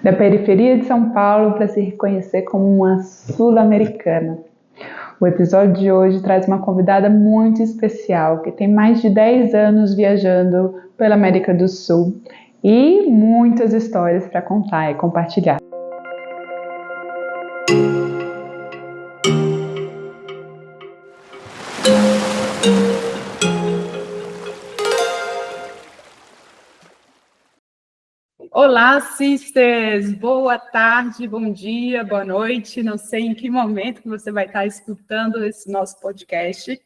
da periferia de São Paulo para se reconhecer como uma sul-americana. O episódio de hoje traz uma convidada muito especial, que tem mais de 10 anos viajando pela América do Sul e muitas histórias para contar e compartilhar. Olá, sisters! Boa tarde, bom dia, boa noite. Não sei em que momento que você vai estar escutando esse nosso podcast.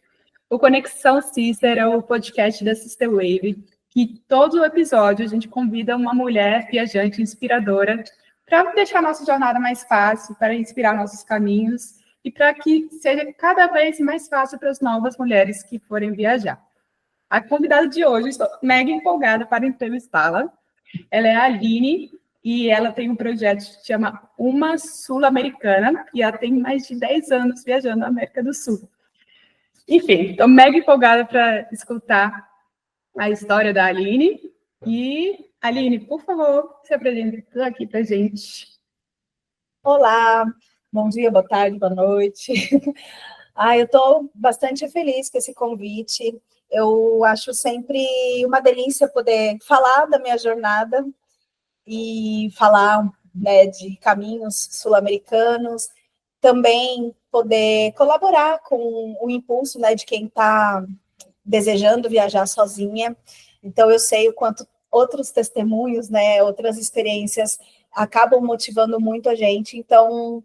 O Conexão Sister é o podcast da Sister Wave, que todo episódio a gente convida uma mulher viajante inspiradora para deixar a nossa jornada mais fácil, para inspirar nossos caminhos e para que seja cada vez mais fácil para as novas mulheres que forem viajar. A convidada de hoje, estou mega empolgada para entrevistá-la. Ela é a Aline e ela tem um projeto que se chama Uma Sul-Americana e ela tem mais de 10 anos viajando na América do Sul. Enfim, estou mega empolgada para escutar a história da Aline. E, Aline, por favor, se apresente aqui para a gente. Olá, bom dia, boa tarde, boa noite. Eu estou bastante feliz com esse convite. Eu acho sempre uma delícia poder falar da minha jornada e falar, né, de caminhos sul-americanos, também poder colaborar com o impulso, né, de quem está desejando viajar sozinha. Então, eu sei o quanto outros testemunhos, né, outras experiências acabam motivando muito a gente. Então,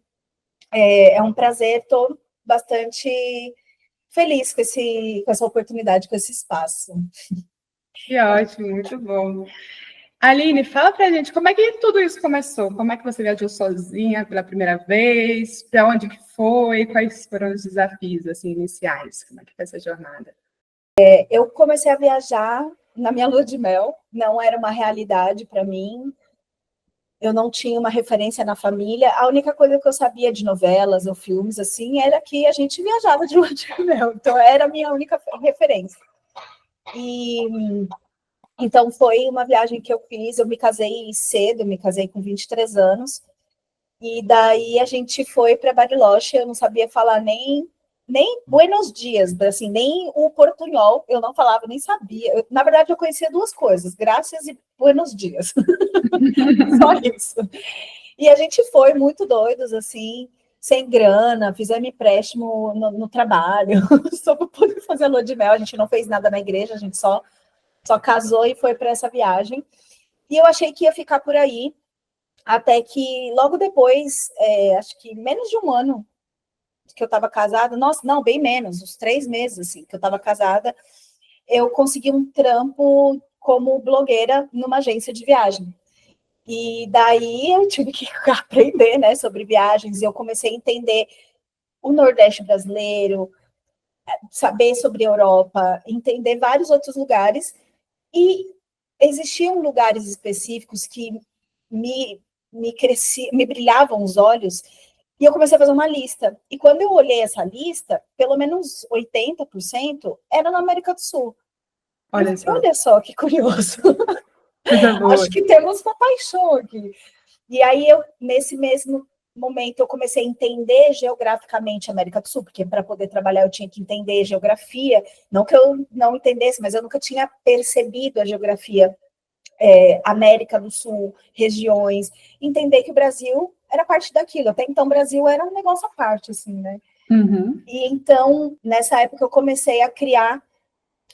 é um prazer, estou bastante feliz com essa oportunidade, com esse espaço. Que ótimo, muito bom. Aline, fala pra gente, como é que tudo isso começou? Como é que você viajou sozinha pela primeira vez? Para onde que foi? Quais foram os desafios assim, iniciais? Como é que foi essa jornada? Eu comecei a viajar na minha lua de mel, não era uma realidade para mim. Eu não tinha uma referência na família. A única coisa que eu sabia de novelas ou filmes assim era que a gente viajava de lua de mel. Então era a minha única referência. E então foi uma viagem que eu fiz. Eu me casei cedo, eu me casei com 23 anos. E daí a gente foi para Bariloche. Eu não sabia falar nem Buenos Dias, assim, nem o portunhol, eu não falava, nem sabia. Na verdade, eu conhecia duas coisas, graças e Buenos Dias. Só isso. E a gente foi muito doidos, assim, sem grana, fizemos empréstimo no trabalho, só para poder fazer a lua de mel. A gente não fez nada na igreja, a gente só casou e foi para essa viagem. E eu achei que ia ficar por aí, até que logo depois, acho que menos de um ano que eu estava casada, nossa, não, bem menos, uns 3 meses, assim, que eu estava casada, eu consegui um trampo como blogueira numa agência de viagem. E daí eu tive que aprender, né, sobre viagens, e eu comecei a entender o Nordeste brasileiro, saber sobre a Europa, entender vários outros lugares, e existiam lugares específicos que me brilhavam os olhos, e eu comecei a fazer uma lista. E quando eu olhei essa lista, pelo menos 80% era na América do Sul. Olha só que curioso. Acho que temos uma paixão aqui. E aí, nesse mesmo momento, eu comecei a entender geograficamente a América do Sul, porque para poder trabalhar eu tinha que entender geografia. Não que eu não entendesse, mas eu nunca tinha percebido a geografia América do Sul, regiões. Entender que o Brasil era parte daquilo. Até então, o Brasil era um negócio à parte, assim, né? Uhum. E então, nessa época, eu comecei a criar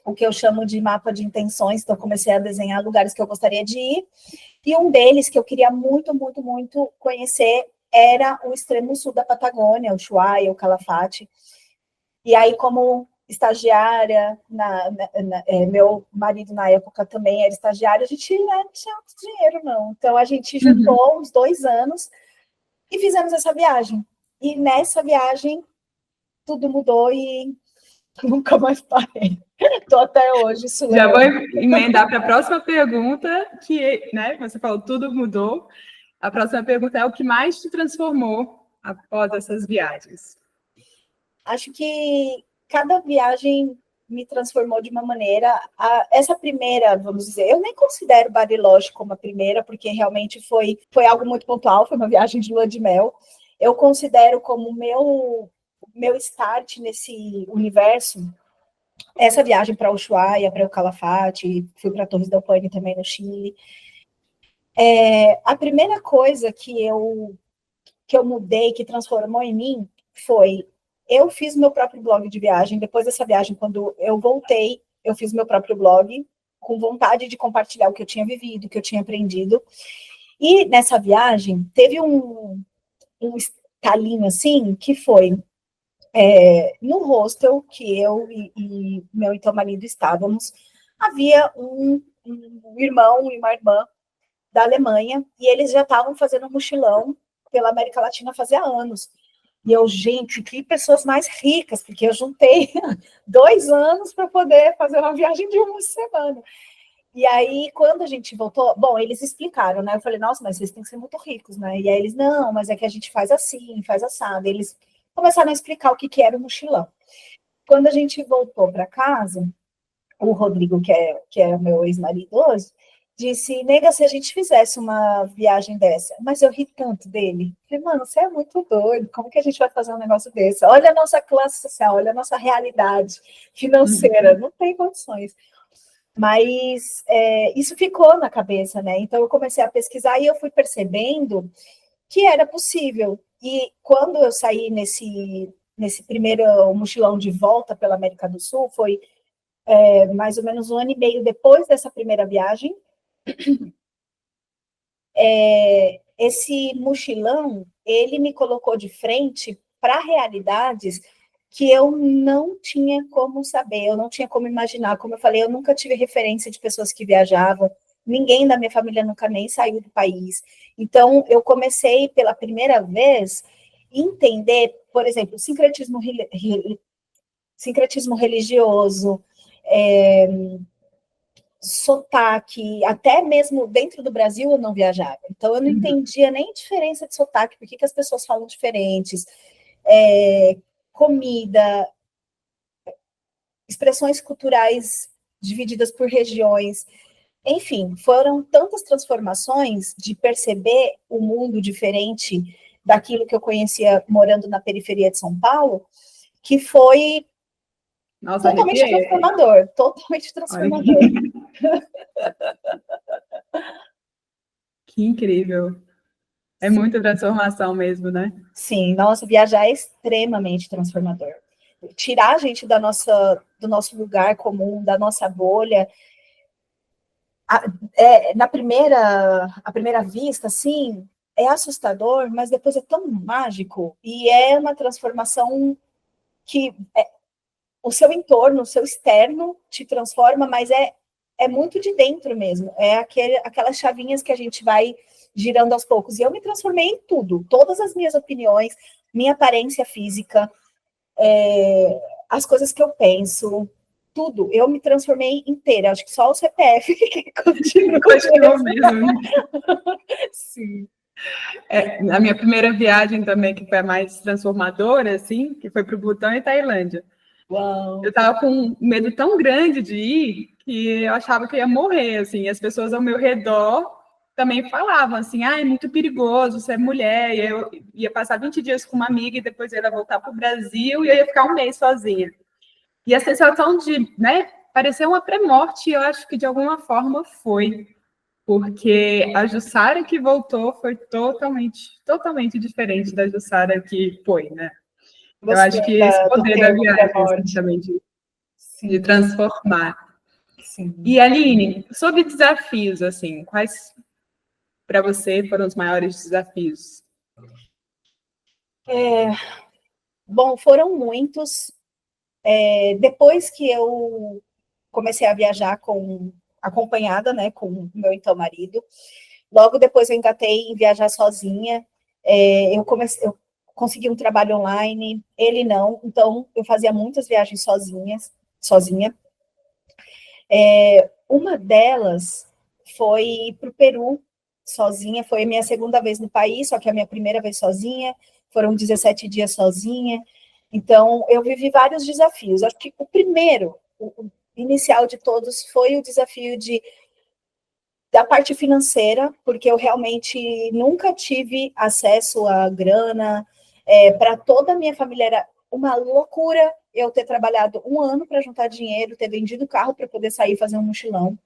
o que eu chamo de mapa de intenções. Então, eu comecei a desenhar lugares que eu gostaria de ir. E um deles que eu queria muito, muito, muito conhecer era o extremo sul da Patagônia, o Ushuaia, o Calafate. E aí, como estagiária, meu marido na época também era estagiário, a gente não tinha muito dinheiro, não. Então, a gente juntou uns 2 anos e fizemos essa viagem. E nessa viagem, tudo mudou e nunca mais parei. Estou até hoje. Já vou emendar para a próxima pergunta, que, né, você falou, tudo mudou. A próxima pergunta é o que mais te transformou após essas viagens? Acho que cada viagem me transformou de uma maneira. Essa primeira, vamos dizer, eu nem considero Bariloche como a primeira, porque realmente foi algo muito pontual, foi uma viagem de lua de mel. Eu considero como meu start nesse universo essa viagem para Ushuaia, para o Calafate, fui para Torres del Paine também no Chile. A primeira coisa que eu mudei, que transformou em mim, foi: eu fiz meu próprio blog de viagem. Depois dessa viagem, quando eu voltei, eu fiz meu próprio blog, com vontade de compartilhar o que eu tinha vivido, o que eu tinha aprendido. E nessa viagem, teve um estalinho assim, que foi no hostel que eu e meu então marido estávamos, havia um irmão e uma irmã da Alemanha, e eles já estavam fazendo um mochilão pela América Latina fazia anos. E eu, gente, que pessoas mais ricas, porque eu juntei 2 anos para poder fazer uma viagem de uma semana. E aí, quando a gente voltou, bom, eles explicaram, né? Eu falei, nossa, mas vocês têm que ser muito ricos, né? E aí eles, não, mas é que a gente faz assim, faz assado. Eles começaram a explicar o que era o mochilão. Quando a gente voltou para casa, o Rodrigo, que é o meu ex-marido hoje, disse: nega, se a gente fizesse uma viagem dessa. Mas eu ri tanto dele. Falei, mano, você é muito doido, como que a gente vai fazer um negócio desse? Olha a nossa classe social, olha a nossa realidade financeira, não tem condições. Mas isso ficou na cabeça, né? Então eu comecei a pesquisar e eu fui percebendo que era possível. E quando eu saí nesse primeiro mochilão de volta pela América do Sul, foi mais ou menos 1 ano e meio depois dessa primeira viagem. Esse mochilão, ele me colocou de frente para realidades que eu não tinha como saber, eu não tinha como imaginar. Como eu falei, eu nunca tive referência de pessoas que viajavam, ninguém da minha família nunca nem saiu do país. Então, eu comecei pela primeira vez a entender, por exemplo, sincretismo religioso, sotaque, até mesmo dentro do Brasil eu não viajava, então eu não entendia nem diferença de sotaque, por que as pessoas falam diferentes, comida, expressões culturais divididas por regiões, enfim, foram tantas transformações de perceber o mundo diferente daquilo que eu conhecia morando na periferia de São Paulo, que foi totalmente transformador, totalmente transformador. Que incrível. É muita transformação mesmo, né? Sim, nossa, viajar é extremamente transformador. Tirar a gente do nosso lugar comum, da nossa bolha. À primeira vista, assim, é assustador, mas depois é tão mágico. E é uma transformação que o seu entorno, o seu externo te transforma, mas é muito de dentro mesmo. É aquelas chavinhas que a gente vai girando aos poucos. E eu me transformei em tudo. Todas as minhas opiniões, minha aparência física, as coisas que eu penso, tudo. Eu me transformei inteira. Acho que só o CPF que continua mesmo. Sim. A minha primeira viagem também, que foi a mais transformadora, assim, que foi para o Butão e Tailândia. Uau. Eu estava com um medo tão grande de ir que eu achava que eu ia morrer, assim. As pessoas ao meu redor também falavam assim, é muito perigoso, você é mulher. E eu ia passar 20 dias com uma amiga e depois eu ia voltar para o Brasil e eu ia ficar 1 mês sozinha. E a sensação de, né, parecer uma pré-morte, eu acho que de alguma forma foi. Porque a Jussara que voltou foi totalmente diferente da Jussara que foi, né? Eu acho que esse poder da viagem, também, de transformar. Sim. E, Aline, sobre desafios, assim, quais para você foram os maiores desafios? Bom, foram muitos. Depois que eu comecei a viajar acompanhada, né, com o meu então marido, logo depois eu engatei em viajar sozinha. Eu consegui um trabalho online, ele não, então eu fazia muitas viagens sozinha. Uma delas foi para o Peru, sozinha, foi a minha segunda vez no país, só que a minha primeira vez sozinha, foram 17 dias sozinha. Então, eu vivi vários desafios. Acho que o primeiro o inicial de todos foi o desafio da parte financeira, porque eu realmente nunca tive acesso à grana. Para toda a minha família era uma loucura eu ter trabalhado 1 ano para juntar dinheiro, ter vendido o carro para poder sair e fazer um mochilão.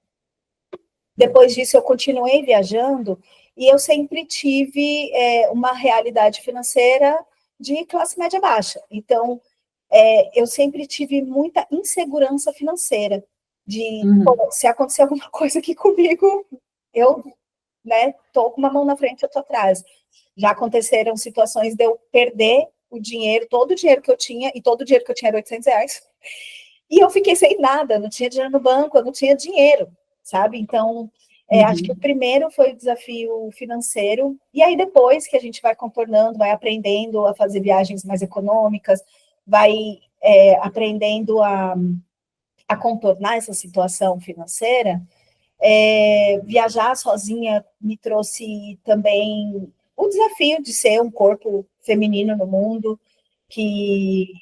Depois disso, eu continuei viajando e eu sempre tive uma realidade financeira de classe média baixa. Então, eu sempre tive muita insegurança financeira de, se acontecer alguma coisa aqui comigo, eu tô com uma mão na frente, eu tô atrás. Já aconteceram situações de eu perder o dinheiro, todo o dinheiro que eu tinha, e todo o dinheiro que eu tinha era R$800, e eu fiquei sem nada, não tinha dinheiro no banco, eu não tinha dinheiro, sabe? Então, acho que o primeiro foi o desafio financeiro, e aí depois que a gente vai contornando, vai aprendendo a fazer viagens mais econômicas, vai aprendendo a contornar essa situação financeira. Viajar sozinha me trouxe também o desafio de ser um corpo feminino no mundo, e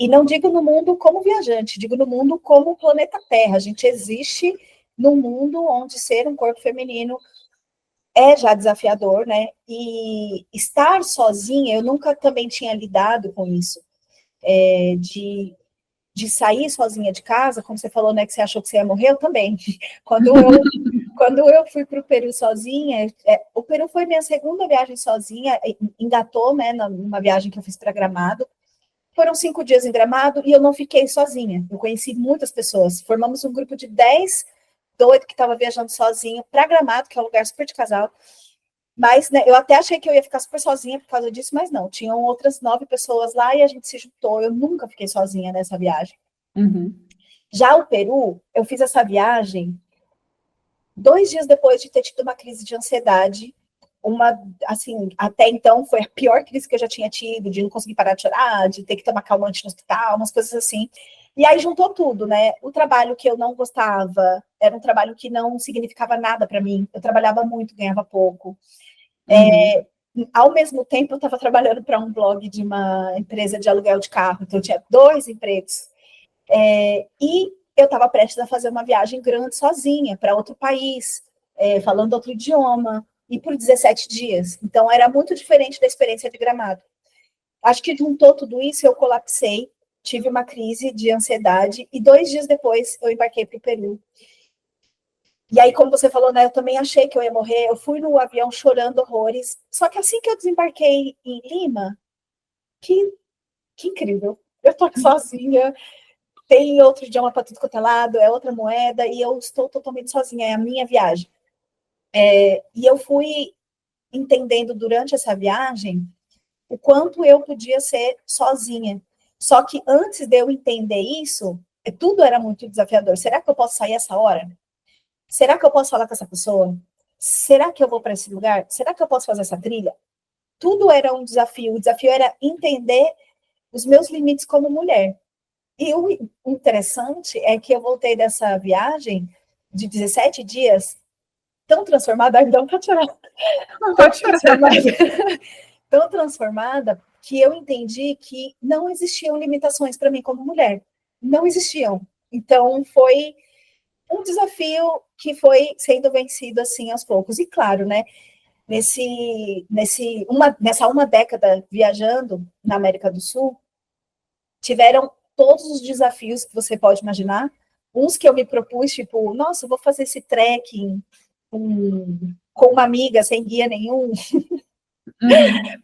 não digo no mundo como viajante, digo no mundo como planeta Terra. A gente existe num mundo onde ser um corpo feminino é já desafiador, né? E estar sozinha, eu nunca também tinha lidado com isso, de sair sozinha de casa, como você falou, né, que você achou que você ia morrer, eu também. Quando eu fui para o Peru sozinha, o Peru foi minha segunda viagem sozinha, engatou, né, numa viagem que eu fiz para Gramado. Foram 5 dias em Gramado e eu não fiquei sozinha. Eu conheci muitas pessoas. Formamos um grupo de 10 doido que estava viajando sozinho para Gramado, que é um lugar super de casal. Mas, né, eu até achei que eu ia ficar super sozinha por causa disso, mas não. Tinham outras 9 pessoas lá e a gente se juntou. Eu nunca fiquei sozinha nessa viagem. Já o Peru, eu fiz essa viagem 2 dias depois de ter tido uma crise de ansiedade. Assim, até então foi a pior crise que eu já tinha tido, de não conseguir parar de chorar, de ter que tomar calmante no hospital, umas coisas assim. E aí juntou tudo, né? O trabalho que eu não gostava, era um trabalho que não significava nada para mim. Eu trabalhava muito, ganhava pouco. Ao mesmo tempo, eu estava trabalhando para um blog de uma empresa de aluguel de carro, então eu tinha 2 empregos. E eu estava prestes a fazer uma viagem grande sozinha para outro país, falando outro idioma, e por 17 dias. Então, era muito diferente da experiência de Gramado. Acho que juntou tudo isso, eu colapsei, tive uma crise de ansiedade, e 2 dias depois eu embarquei para o Peru. E aí, como você falou, né, eu também achei que eu ia morrer, eu fui no avião chorando horrores, só que assim que eu desembarquei em Lima, que incrível, eu tô aqui sozinha, tem outro idioma para tudo quanto é lado, é outra moeda, e eu estou totalmente sozinha, é a minha viagem. E eu fui entendendo durante essa viagem o quanto eu podia ser sozinha. Só que antes de eu entender isso, tudo era muito desafiador. Será que eu posso sair essa hora? Será que eu posso falar com essa pessoa? Será que eu vou para esse lugar? Será que eu posso fazer essa trilha? Tudo era um desafio. O desafio era entender os meus limites como mulher. E o interessante é que eu voltei dessa viagem de 17 dias tão transformada, ainda para tirar. Tão transformada que eu entendi que não existiam limitações para mim como mulher. Não existiam. Então, foi um desafio que foi sendo vencido assim aos poucos. E claro, né? Nessa uma década viajando na América do Sul, tiveram todos os desafios que você pode imaginar. Uns que eu me propus, tipo, nossa, eu vou fazer esse trekking com uma amiga, sem guia nenhum,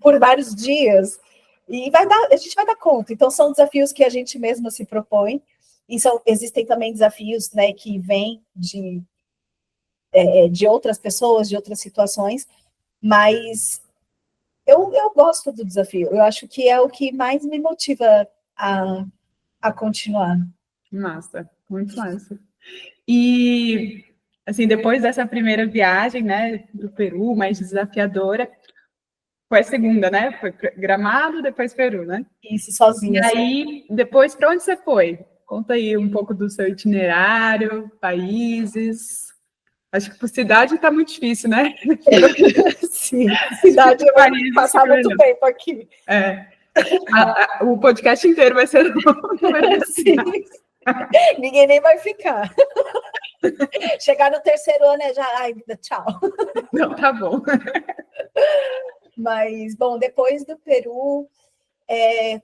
por vários dias. E a gente vai dar conta. Então, são desafios que a gente mesmo se propõe. E existem também desafios, né, que vêm de outras pessoas, de outras situações. Mas eu gosto do desafio. Eu acho que é o que mais me motiva a continuar. Massa, muito massa. E, assim, depois dessa primeira viagem, né, do Peru, mais desafiadora, foi a segunda, né? Foi Gramado, depois Peru, né? Isso, sozinha. E aí, depois, para onde você foi? Conta aí um pouco do seu itinerário, países. Acho que por cidade está muito difícil, né? Sim, cidade eu vou passar muito tempo aqui. O podcast inteiro vai ser Sim. Ninguém nem vai ficar. Chegar no terceiro ano é já, ai, tchau. Não, tá bom. Mas, bom, depois do Peru,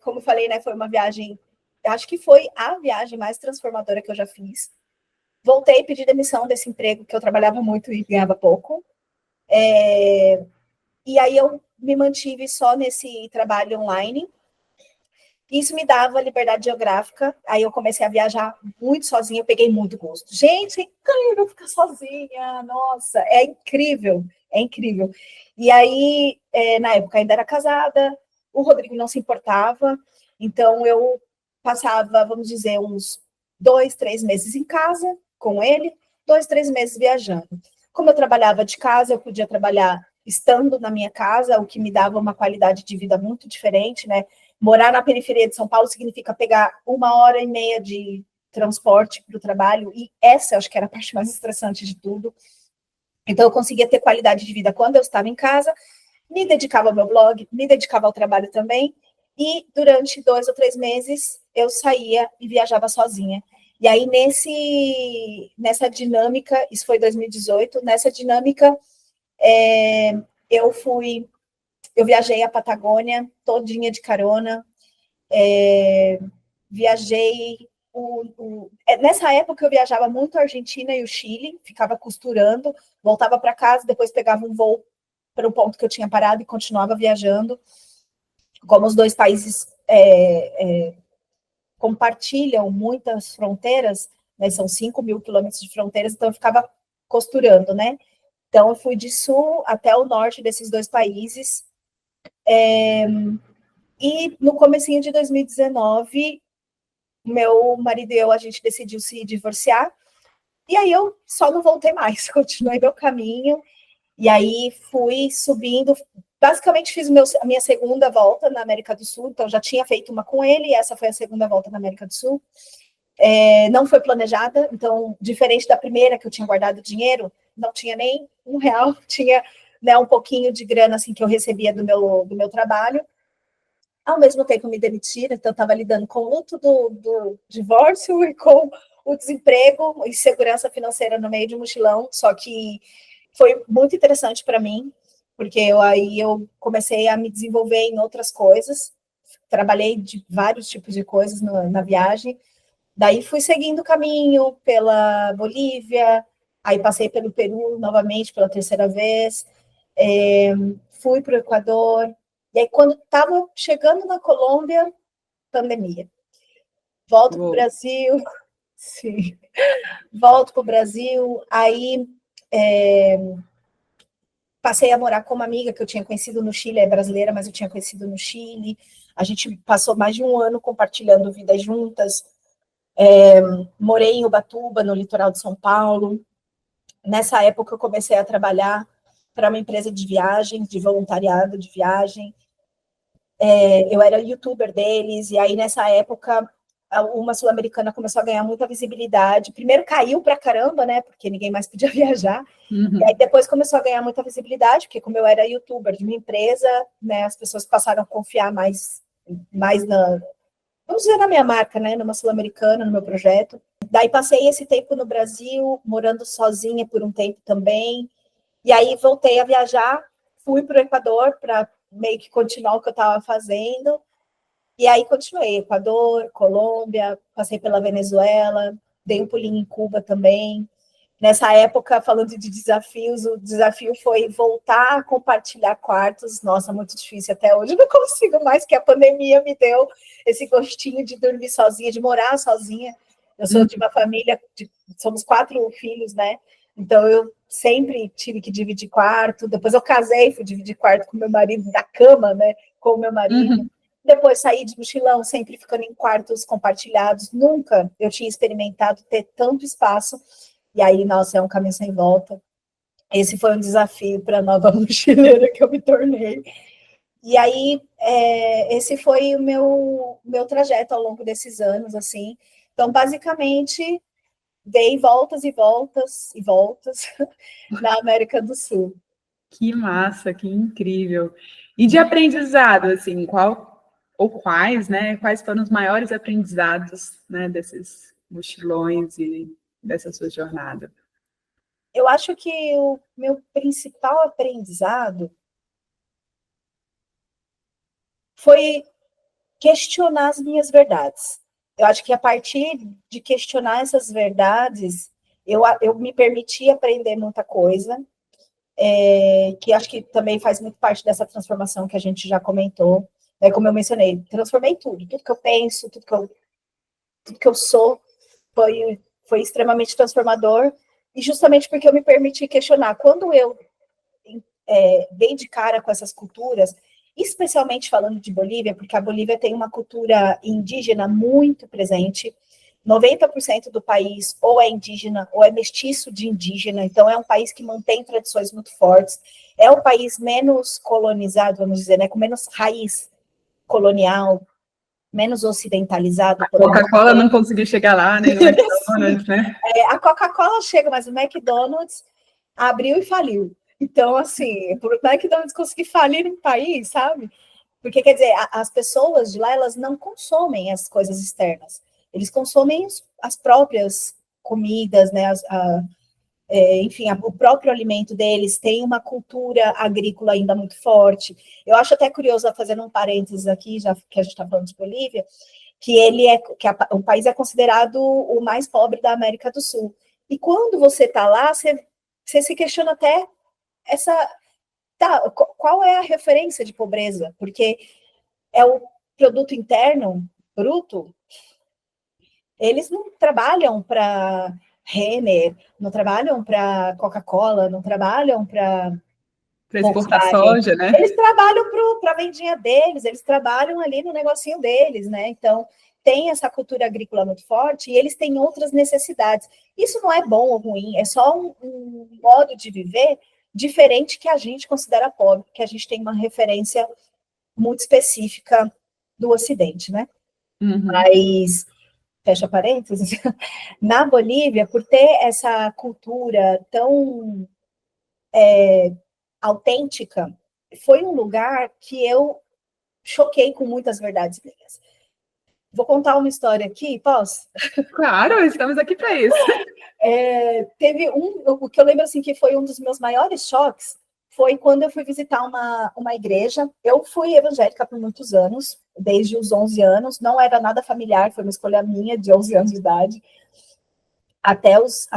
como eu falei, né, foi uma viagem, acho que foi a viagem mais transformadora que eu já fiz. Voltei e pedi demissão desse emprego que eu trabalhava muito e ganhava pouco. E aí eu me mantive só nesse trabalho online. Isso me dava liberdade geográfica. Aí eu comecei a viajar muito sozinha, eu peguei muito gosto. Gente, é incrível ficar sozinha, nossa, é incrível, é incrível. E aí, na época, ainda era casada, o Rodrigo não se importava, então eu passava, vamos dizer, uns 2, 3 meses em casa com ele, 2, 3 meses viajando. Como eu trabalhava de casa, eu podia trabalhar estando na minha casa, o que me dava uma qualidade de vida muito diferente, né? Morar na periferia de São Paulo significa pegar 1h30 de transporte para o trabalho, e essa eu acho que era a parte mais estressante de tudo. Então, eu conseguia ter qualidade de vida quando eu estava em casa, me dedicava ao meu blog, me dedicava ao trabalho também, e durante 2 ou 3 meses eu saía e viajava sozinha. E aí, nessa dinâmica, isso foi 2018, nessa dinâmica, eu viajei a Patagônia todinha de carona, viajei. Nessa época eu viajava muito a Argentina e o Chile, ficava costurando, voltava para casa, depois pegava um voo para um ponto que eu tinha parado e continuava viajando. Como os dois países compartilham muitas fronteiras, né, são 5.000 quilômetros de fronteiras, então eu ficava costurando, né? Então eu fui de sul até o norte desses dois países. E no comecinho de 2019, meu marido e eu, a gente decidiu se divorciar, e aí eu só não voltei mais, continuei meu caminho, e aí fui subindo, basicamente fiz a minha segunda volta na América do Sul, então já tinha feito uma com ele, e essa foi a segunda volta na América do Sul. Não foi planejada, então, diferente da primeira, que eu tinha guardado dinheiro, não tinha nem R$1, tinha, né, um pouquinho de grana assim, que eu recebia do meu trabalho. Ao mesmo tempo me demitiram, então eu estava lidando com o luto do divórcio e com o desemprego e segurança financeira no meio de um mochilão, só que foi muito interessante para mim, porque eu comecei a me desenvolver em outras coisas, trabalhei de vários tipos de coisas na viagem, daí fui seguindo o caminho pela Bolívia, aí passei pelo Peru novamente pela terceira vez, fui para o Equador, e aí quando estava chegando na Colômbia, pandemia. Volto para o Brasil, sim, volto para o Brasil, aí passei a morar com uma amiga que eu tinha conhecido no Chile, é brasileira, mas eu tinha conhecido no Chile, a gente passou mais de um ano compartilhando vidas juntas, morei em Ubatuba, no litoral de São Paulo. Nessa época eu comecei a trabalhar para uma empresa de viagem, de voluntariado de viagem. Eu era youtuber deles, e aí nessa época uma sul-americana começou a ganhar muita visibilidade. Primeiro caiu pra caramba, né, porque ninguém mais podia viajar, e aí depois começou a ganhar muita visibilidade, porque como eu era youtuber de uma empresa, né, as pessoas passaram a confiar mais vamos dizer, na minha marca, né, numa sul-americana, no meu projeto. Daí passei esse tempo no Brasil, morando sozinha por um tempo também, e aí voltei a viajar, fui para o Equador para meio que continuar o que eu estava fazendo, e aí continuei, Equador, Colômbia, passei pela Venezuela, dei um pulinho em Cuba também. Nessa época, falando de desafios, o desafio foi voltar a compartilhar quartos. Nossa, muito difícil até hoje, não consigo mais, que a pandemia me deu esse gostinho de dormir sozinha, de morar sozinha. Eu sou de uma família, somos 4 filhos, né? Então, eu sempre tive que dividir quarto. Depois eu casei, fui dividir quarto com meu marido, da cama, né? Com o meu marido. Depois saí de mochilão, sempre ficando em quartos compartilhados. Nunca eu tinha experimentado ter tanto espaço. E aí, nossa, é um caminho sem volta. Esse foi um desafio para a nova mochileira que eu me tornei. E aí, esse foi o meu trajeto ao longo desses anos, assim. Então, basicamente, dei voltas e voltas e voltas na América do Sul. Que massa, que incrível. E de aprendizado, assim, quais, né? Quais foram os maiores aprendizados, né, desses mochilões e dessa sua jornada? Eu acho que o meu principal aprendizado foi questionar as minhas verdades. Eu acho que a partir de questionar essas verdades, eu me permiti aprender muita coisa, que acho que também faz muito parte dessa transformação que a gente já comentou. Como eu mencionei, transformei tudo que eu penso, tudo que eu sou, foi extremamente transformador, e justamente porque eu me permiti questionar. Quando eu dei de cara com essas culturas, especialmente falando de Bolívia, porque a Bolívia tem uma cultura indígena muito presente. 90% do país ou é indígena ou é mestiço de indígena, então é um país que mantém tradições muito fortes, é o país menos colonizado, vamos dizer, né, com menos raiz colonial, menos ocidentalizado. A Coca-Cola não conseguiu chegar lá, nem no McDonald's, né? A Coca-Cola chega, mas o McDonald's abriu e faliu. Então, assim, por o McDonald's conseguir falir um país, sabe? Porque, quer dizer, as pessoas de lá, elas não consomem as coisas externas. Eles consomem as próprias comidas, né? Enfim, o próprio alimento deles tem uma cultura agrícola ainda muito forte. Eu acho até curioso, fazendo um parênteses aqui, já que a gente está falando de Bolívia, que o país é considerado o mais pobre da América do Sul. E quando você está lá, você se questiona até qual é a referência de pobreza? Porque é o produto interno bruto. Eles não trabalham para Renner, não trabalham para Coca-Cola, não trabalham para exportar Volkswagen. soja, né? Eles trabalham para a vendinha deles, eles trabalham ali no negocinho deles, né? Então, tem essa cultura agrícola muito forte e eles têm outras necessidades. Isso não é bom ou ruim, é só um modo de viver diferente que a gente considera pobre, que a gente tem uma referência muito específica do Ocidente, né? Uhum. Mas, fecha parênteses, na Bolívia, por ter essa cultura tão autêntica, foi um lugar que eu choquei com muitas verdades minhas. Vou contar uma história aqui, posso? Claro, estamos aqui para isso. Teve o que eu lembro assim que foi um dos meus maiores choques, foi quando eu fui visitar uma igreja. Eu fui evangélica por muitos anos, desde os 11 anos, não era nada familiar, foi uma escolha minha de 11 anos de idade. Até os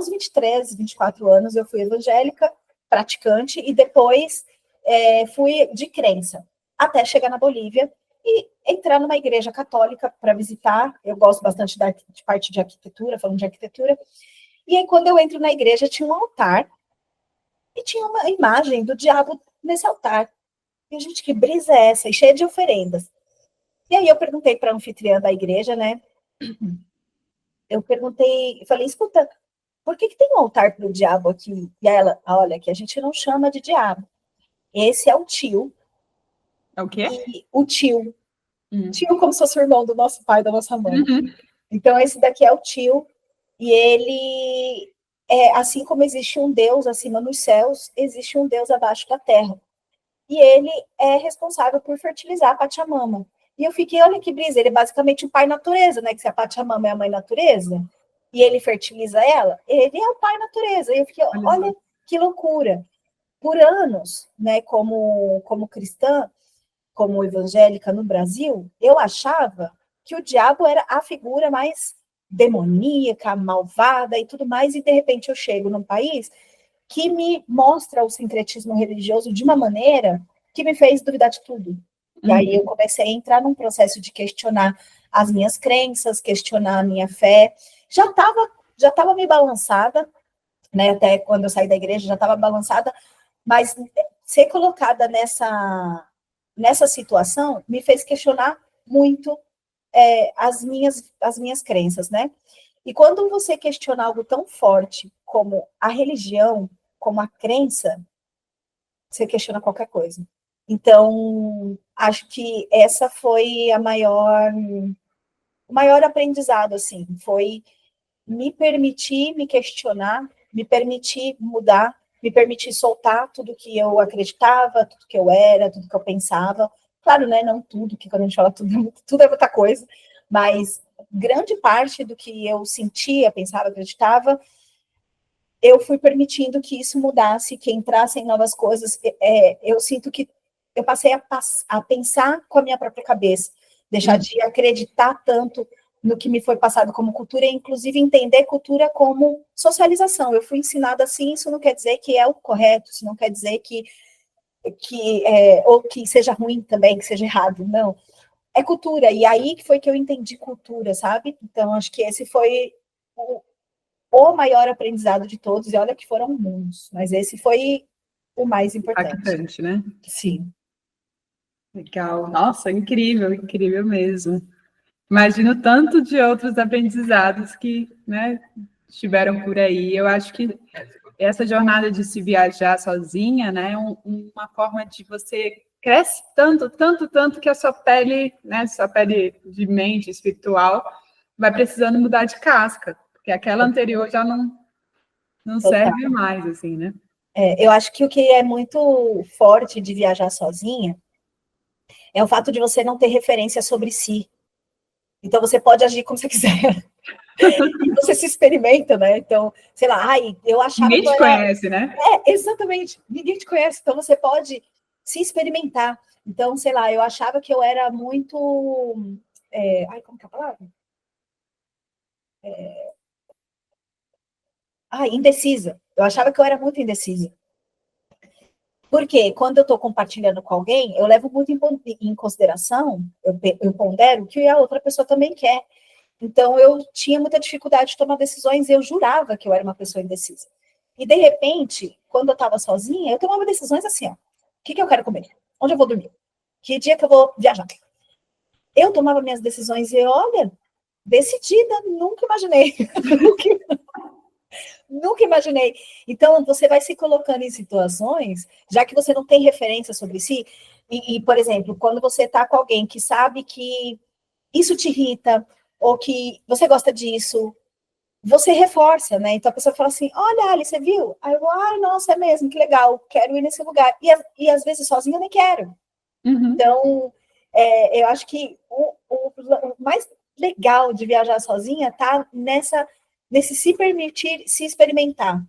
23, 24 anos eu fui evangélica, praticante, e depois fui de crença, até chegar na Bolívia e entrar numa igreja católica para visitar. Eu gosto bastante de parte de arquitetura, falando de arquitetura. E aí, quando eu entro na igreja, tinha um altar e tinha uma imagem do diabo nesse altar. E, gente, que brisa é essa? E cheia de oferendas. E aí eu perguntei para a anfitriã da igreja, né? Eu falei, escuta, por que tem um altar para o diabo aqui? E ela, olha, que a gente não chama de diabo. Esse é o tio. É o quê? E o tio. Tio como se fosse o irmão do nosso pai, da nossa mãe. Uhum. Então, esse daqui é o tio. E ele, assim como existe um Deus acima nos céus, existe um Deus abaixo da terra. E ele é responsável por fertilizar a Pachamama. E eu fiquei, olha que brisa, ele é basicamente o pai natureza, né? Que se a Pachamama é a mãe natureza, e ele fertiliza ela, ele é o pai natureza. E eu fiquei, olha que loucura. Por anos, né, como cristã, como evangélica no Brasil, eu achava que o diabo era a figura mais demoníaca, malvada e tudo mais, e de repente eu chego num país que me mostra o sincretismo religioso de uma maneira que me fez duvidar de tudo. E aí eu comecei a entrar num processo de questionar as minhas crenças, questionar a minha fé. Já estava meio balançada, né? Até quando eu saí da igreja já estava balançada, mas ser colocada nessa situação me fez questionar muito as minhas crenças, né? E quando você questiona algo tão forte como a religião, como a crença, você questiona qualquer coisa. Então, acho que essa foi o maior aprendizado, assim, foi me permitir me questionar, me permitir mudar, me permitir soltar tudo que eu acreditava, tudo que eu era, tudo que eu pensava. Claro, né, não tudo, que quando a gente fala tudo é muita coisa, mas grande parte do que eu sentia, pensava, acreditava, eu fui permitindo que isso mudasse, que entrassem novas coisas. Eu sinto que eu passei a pensar com a minha própria cabeça, deixar de acreditar tanto no que me foi passado como cultura, e inclusive entender cultura como socialização. Eu fui ensinada assim, isso não quer dizer que é o correto, isso não quer dizer ou que seja ruim também, que seja errado, não. É cultura, e aí que foi que eu entendi cultura, sabe? Então, acho que esse foi o maior aprendizado de todos, e olha que foram muitos, mas esse foi o mais importante. Impactante, né? Sim. Legal. Nossa, incrível, incrível mesmo. Imagino tanto de outros aprendizados que, né, estiveram por aí. Eu acho que essa jornada de se viajar sozinha, né, é uma forma de você cresce tanto, tanto, tanto que a sua pele, né, sua pele de mente espiritual vai precisando mudar de casca, porque aquela anterior já não serve mais, assim, né? Eu acho que o que é muito forte de viajar sozinha é o fato de você não ter referência sobre si. Então, você pode agir como você quiser. E você se experimenta, né? Então, sei lá, eu achava Ninguém que eu te era... conhece, né? Exatamente. Ninguém te conhece. Então, você pode se experimentar. Então, sei lá, eu achava que eu era muito... como que é a palavra? Indecisa. Eu achava que eu era muito indecisa. Porque quando eu estou compartilhando com alguém, eu levo muito em consideração, eu pondero o que a outra pessoa também quer. Então, eu tinha muita dificuldade de tomar decisões e eu jurava que eu era uma pessoa indecisa. E, de repente, quando eu estava sozinha, eu tomava decisões assim, ó. O que eu quero comer? Onde eu vou dormir? Que dia que eu vou viajar? Eu tomava minhas decisões e, olha, decidida, nunca imaginei. Nunca imaginei. Então, você vai se colocando em situações, já que você não tem referência sobre si, por exemplo, quando você está com alguém que sabe que isso te irrita, ou que você gosta disso, você reforça, né? Então a pessoa fala assim: olha, Ali, você viu? Aí eu vou, ai, nossa, é mesmo, que legal, quero ir nesse lugar. E às vezes sozinha eu nem quero. Uhum. Então, eu acho que o mais legal de viajar sozinha tá nesse se permitir se experimentar.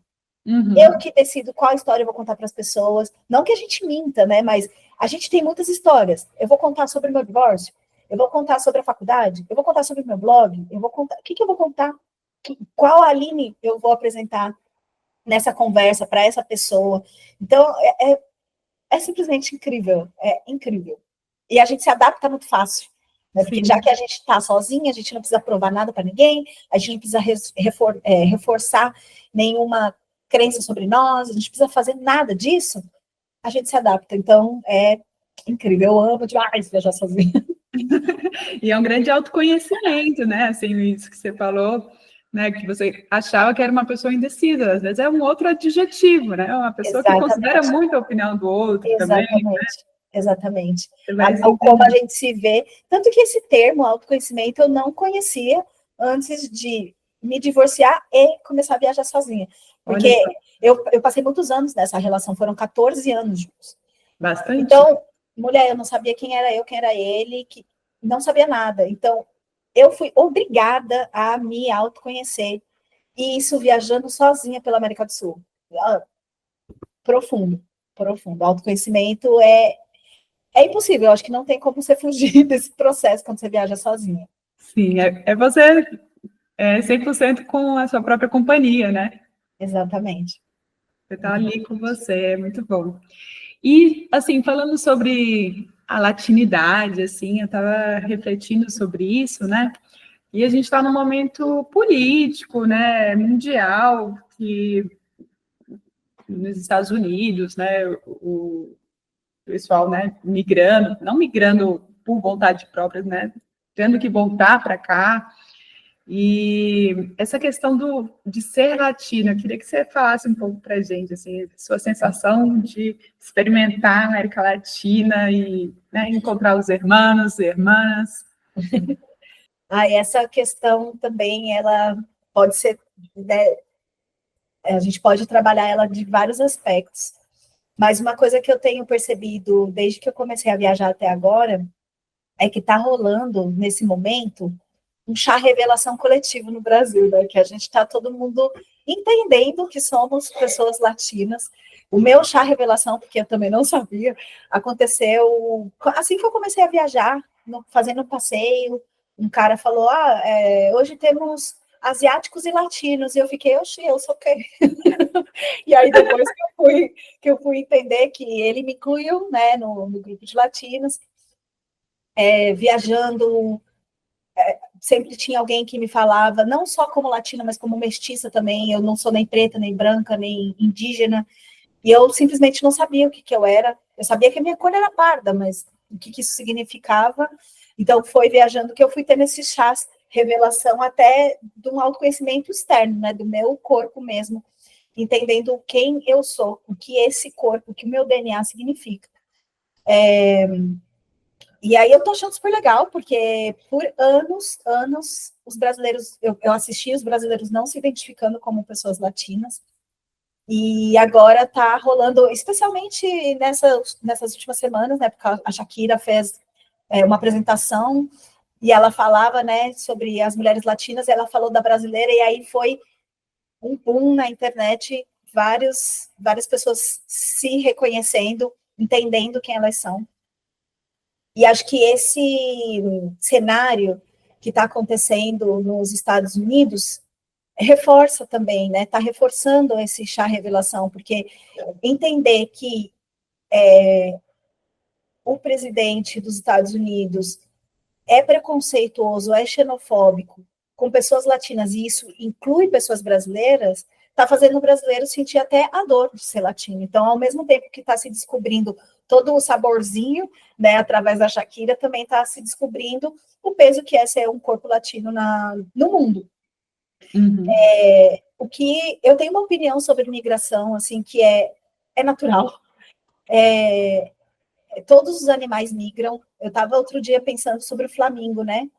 Uhum. Eu que decido qual história eu vou contar para as pessoas. Não que a gente minta, né? Mas a gente tem muitas histórias. Eu vou contar sobre o meu divórcio, eu vou contar sobre a faculdade, eu vou contar sobre o meu blog, eu vou contar. O que eu vou contar? Qual Aline eu vou apresentar nessa conversa para essa pessoa? Então, é simplesmente incrível. É incrível. E a gente se adapta muito fácil. Né? Porque já que a gente está sozinha, a gente não precisa provar nada para ninguém, a gente não precisa reforçar nenhuma crença sobre nós, a gente não precisa fazer nada disso, a gente se adapta. Então, é incrível. Eu amo demais viajar sozinha. E é um grande autoconhecimento, né? Assim, isso que você falou, né? Que você achava que era uma pessoa indecisa. Às vezes é um outro adjetivo, né? Uma pessoa que considera muito a opinião do outro também. Exatamente. Como a gente se vê. Tanto que esse termo, autoconhecimento, eu não conhecia antes de me divorciar e começar a viajar sozinha. Porque eu passei muitos anos nessa relação, foram 14 anos juntos. Bastante. Então, mulher, eu não sabia quem era eu, quem era ele, que não sabia nada. Então, eu fui obrigada a me autoconhecer. E isso viajando sozinha pela América do Sul. Profundo, profundo. Autoconhecimento é impossível. Eu acho que não tem como você fugir desse processo quando você viaja sozinha. Sim, é você 100% com a sua própria companhia, né? Exatamente. Você está ali com você, é muito bom. E, assim, falando sobre a latinidade, assim, eu estava refletindo sobre isso, né? E a gente está num momento político, né, mundial, que nos Estados Unidos, né, o pessoal, né, migrando, não migrando por vontade própria, né, tendo que voltar para cá. E essa questão de ser latino, eu queria que você falasse um pouco para a gente, assim, sua sensação de experimentar a América Latina e, né, encontrar os irmãos, irmãs. Essa questão também, ela pode ser, né, a gente pode trabalhar ela de vários aspectos. Mas uma coisa que eu tenho percebido desde que eu comecei a viajar até agora é que está rolando, nesse momento, um chá revelação coletivo no Brasil, né? Que a gente está todo mundo entendendo que somos pessoas latinas. O meu chá revelação, porque eu também não sabia, aconteceu assim que eu comecei a viajar, fazendo um passeio. Um cara falou: hoje temos asiáticos e latinos. E eu fiquei: oxi, eu sou o quê? E aí depois que eu fui entender que ele me incluiu, né, no grupo de latinos, viajando. Sempre tinha alguém que me falava, não só como latina, mas como mestiça também. Eu não sou nem preta, nem branca, nem indígena. E eu simplesmente não sabia o que eu era. Eu sabia que a minha cor era parda, mas o que isso significava. Então, foi viajando que eu fui tendo esses chás, revelação até de um autoconhecimento externo, né, do meu corpo mesmo, entendendo quem eu sou, o que esse corpo, o que o meu DNA significa. E aí eu tô achando super legal, porque por anos, os brasileiros, eu assisti os brasileiros não se identificando como pessoas latinas, e agora tá rolando, especialmente nessas últimas semanas, né, porque a Shakira fez uma apresentação, e ela falava, né, sobre as mulheres latinas, e ela falou da brasileira, e aí foi um boom na internet, várias pessoas se reconhecendo, entendendo quem elas são. E acho que esse cenário que está acontecendo nos Estados Unidos reforça também, né? Está reforçando esse chá revelação, porque entender que o presidente dos Estados Unidos é preconceituoso, é xenofóbico com pessoas latinas, e isso inclui pessoas brasileiras, está fazendo o brasileiro sentir até a dor de ser latino. Então, ao mesmo tempo que está se descobrindo todo o saborzinho, né, através da Shakira, também está se descobrindo o peso que é ser um corpo latino no mundo. Uhum. O que eu tenho uma opinião sobre migração, assim, que é natural. Todos os animais migram. Eu estava outro dia pensando sobre o flamingo, né?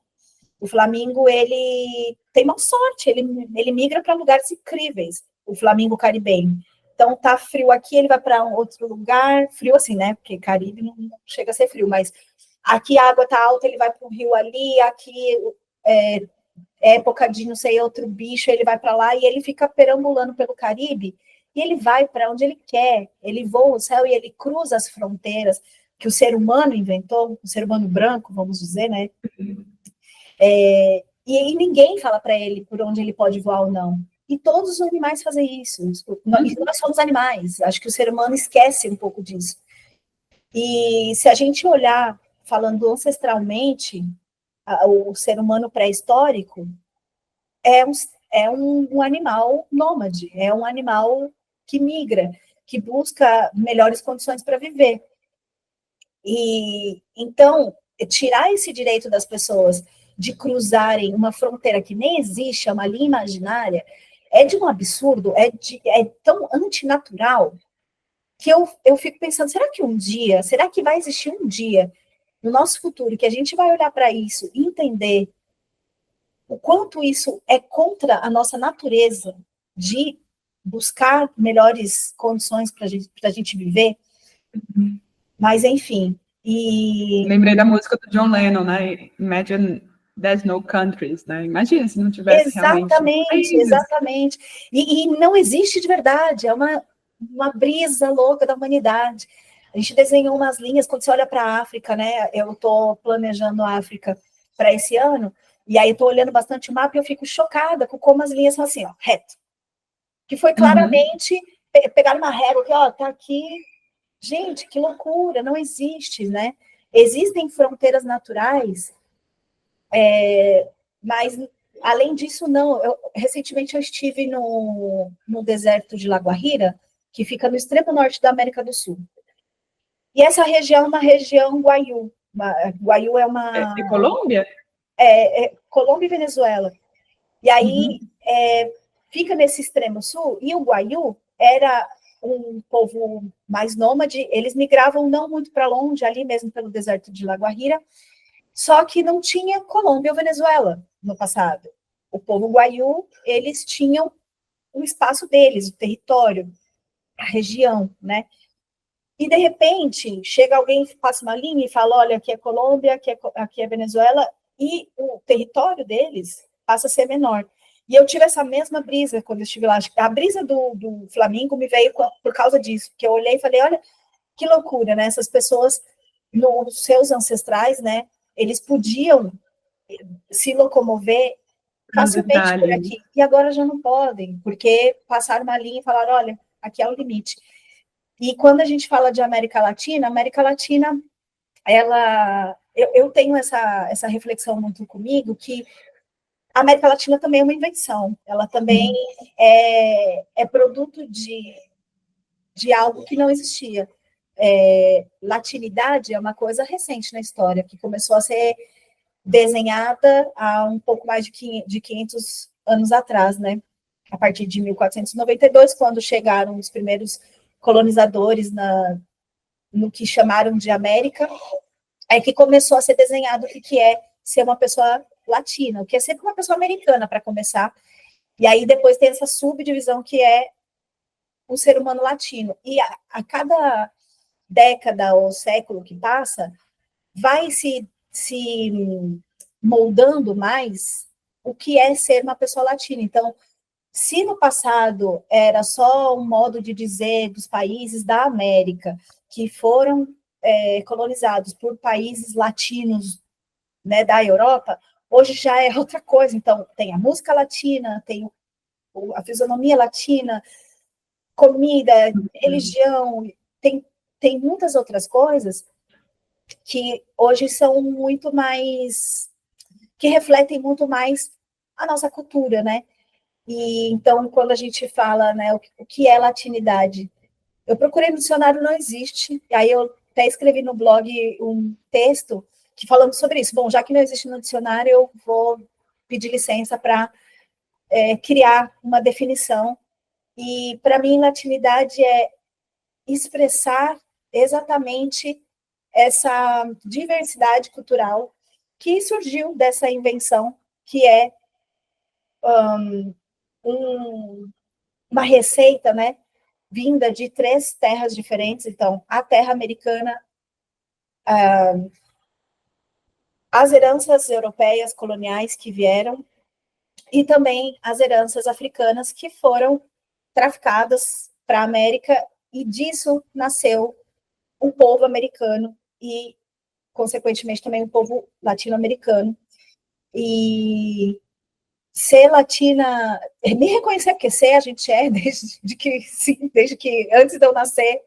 O flamingo, ele tem má sorte, ele migra para lugares incríveis, o flamingo caribenho. Então, tá frio aqui, ele vai para um outro lugar, frio assim, né? Porque Caribe não chega a ser frio, mas aqui a água tá alta, ele vai para um rio ali, aqui época de não sei, outro bicho, ele vai para lá e ele fica perambulando pelo Caribe e ele vai para onde ele quer, ele voa o céu e ele cruza as fronteiras que o ser humano inventou, o ser humano branco, vamos dizer, né? E ninguém fala para ele por onde ele pode voar ou não. E todos os animais fazem isso. Nós somos animais. Acho que o ser humano esquece um pouco disso. E se a gente olhar, falando ancestralmente, o ser humano pré-histórico é um animal nômade, é um animal que migra, que busca melhores condições para viver. E então, tirar esse direito das pessoas de cruzarem uma fronteira que nem existe, é uma linha imaginária, é de um absurdo, é tão antinatural, que eu fico pensando, será que vai existir um dia no nosso futuro que a gente vai olhar para isso e entender o quanto isso é contra a nossa natureza de buscar melhores condições para a gente viver? Mas, enfim. Lembrei da música do John Lennon, né? Imagine there's no countries, né? Imagina se não tivesse realmente países. Exatamente. E não existe de verdade, é uma brisa louca da humanidade. A gente desenhou umas linhas, quando você olha para a África, né? Eu estou planejando a África para esse ano, e aí estou olhando bastante o mapa e eu fico chocada com como as linhas são assim, ó, reto. Que foi claramente pegar uma régua que, ó, tá aqui. Gente, que loucura, não existe, né? Existem fronteiras naturais, mas, além disso, não. Recentemente eu estive no deserto de La Guajira, que fica no extremo norte da América do Sul. E essa região é uma região Guaiú. Guaiú é uma... É Colômbia? Colômbia e Venezuela. E aí, fica nesse extremo sul, e o Guaiú era um povo mais nômade, eles migravam não muito para longe, ali mesmo pelo deserto de La Guajira, só que não tinha Colômbia ou Venezuela no passado. O povo Guaiú, eles tinham o espaço deles, o território, a região, né? E, de repente, chega alguém, passa uma linha e fala, olha, aqui é Colômbia, aqui é Venezuela, e o território deles passa a ser menor. E eu tive essa mesma brisa quando eu estive lá. A brisa do Flamengo me veio por causa disso, que eu olhei e falei, olha, que loucura, né? Essas pessoas, nos seus ancestrais, né, eles podiam se locomover facilmente por aqui, e agora já não podem, porque passaram uma linha e falaram, olha, aqui é o limite. E quando a gente fala de América Latina, eu tenho essa reflexão muito comigo, que a América Latina também é uma invenção, ela também é produto de algo que não existia. Latinidade é uma coisa recente na história, que começou a ser desenhada há um pouco mais de 500 anos atrás, né? A partir de 1492, quando chegaram os primeiros colonizadores no que chamaram de América, é que começou a ser desenhado o que é ser uma pessoa latina, o que é ser uma pessoa americana, para começar. E aí depois tem essa subdivisão que é um ser humano latino. E a cada década ou século que passa, vai se moldando mais o que é ser uma pessoa latina. Então, se no passado era só um modo de dizer dos países da América que foram colonizados por países latinos, né, da Europa, hoje já é outra coisa. Então, tem a música latina, tem a fisionomia latina, comida, religião, tem muitas outras coisas que hoje são muito mais, que refletem muito mais a nossa cultura, né? E então, quando a gente fala, né, o que é latinidade, eu procurei no dicionário, não existe, e aí eu até escrevi no blog um texto que falando sobre isso. Bom, já que não existe no dicionário, eu vou pedir licença para criar uma definição. E, para mim, latinidade é expressar exatamente essa diversidade cultural que surgiu dessa invenção, que é uma receita, né, vinda de 3 terras diferentes. Então, a terra americana, as heranças europeias coloniais que vieram, e também as heranças africanas que foram traficadas para a América, e disso nasceu o povo americano e, consequentemente, também o povo latino-americano. E ser latina, me reconhecer, porque ser a gente é, desde que antes de eu nascer,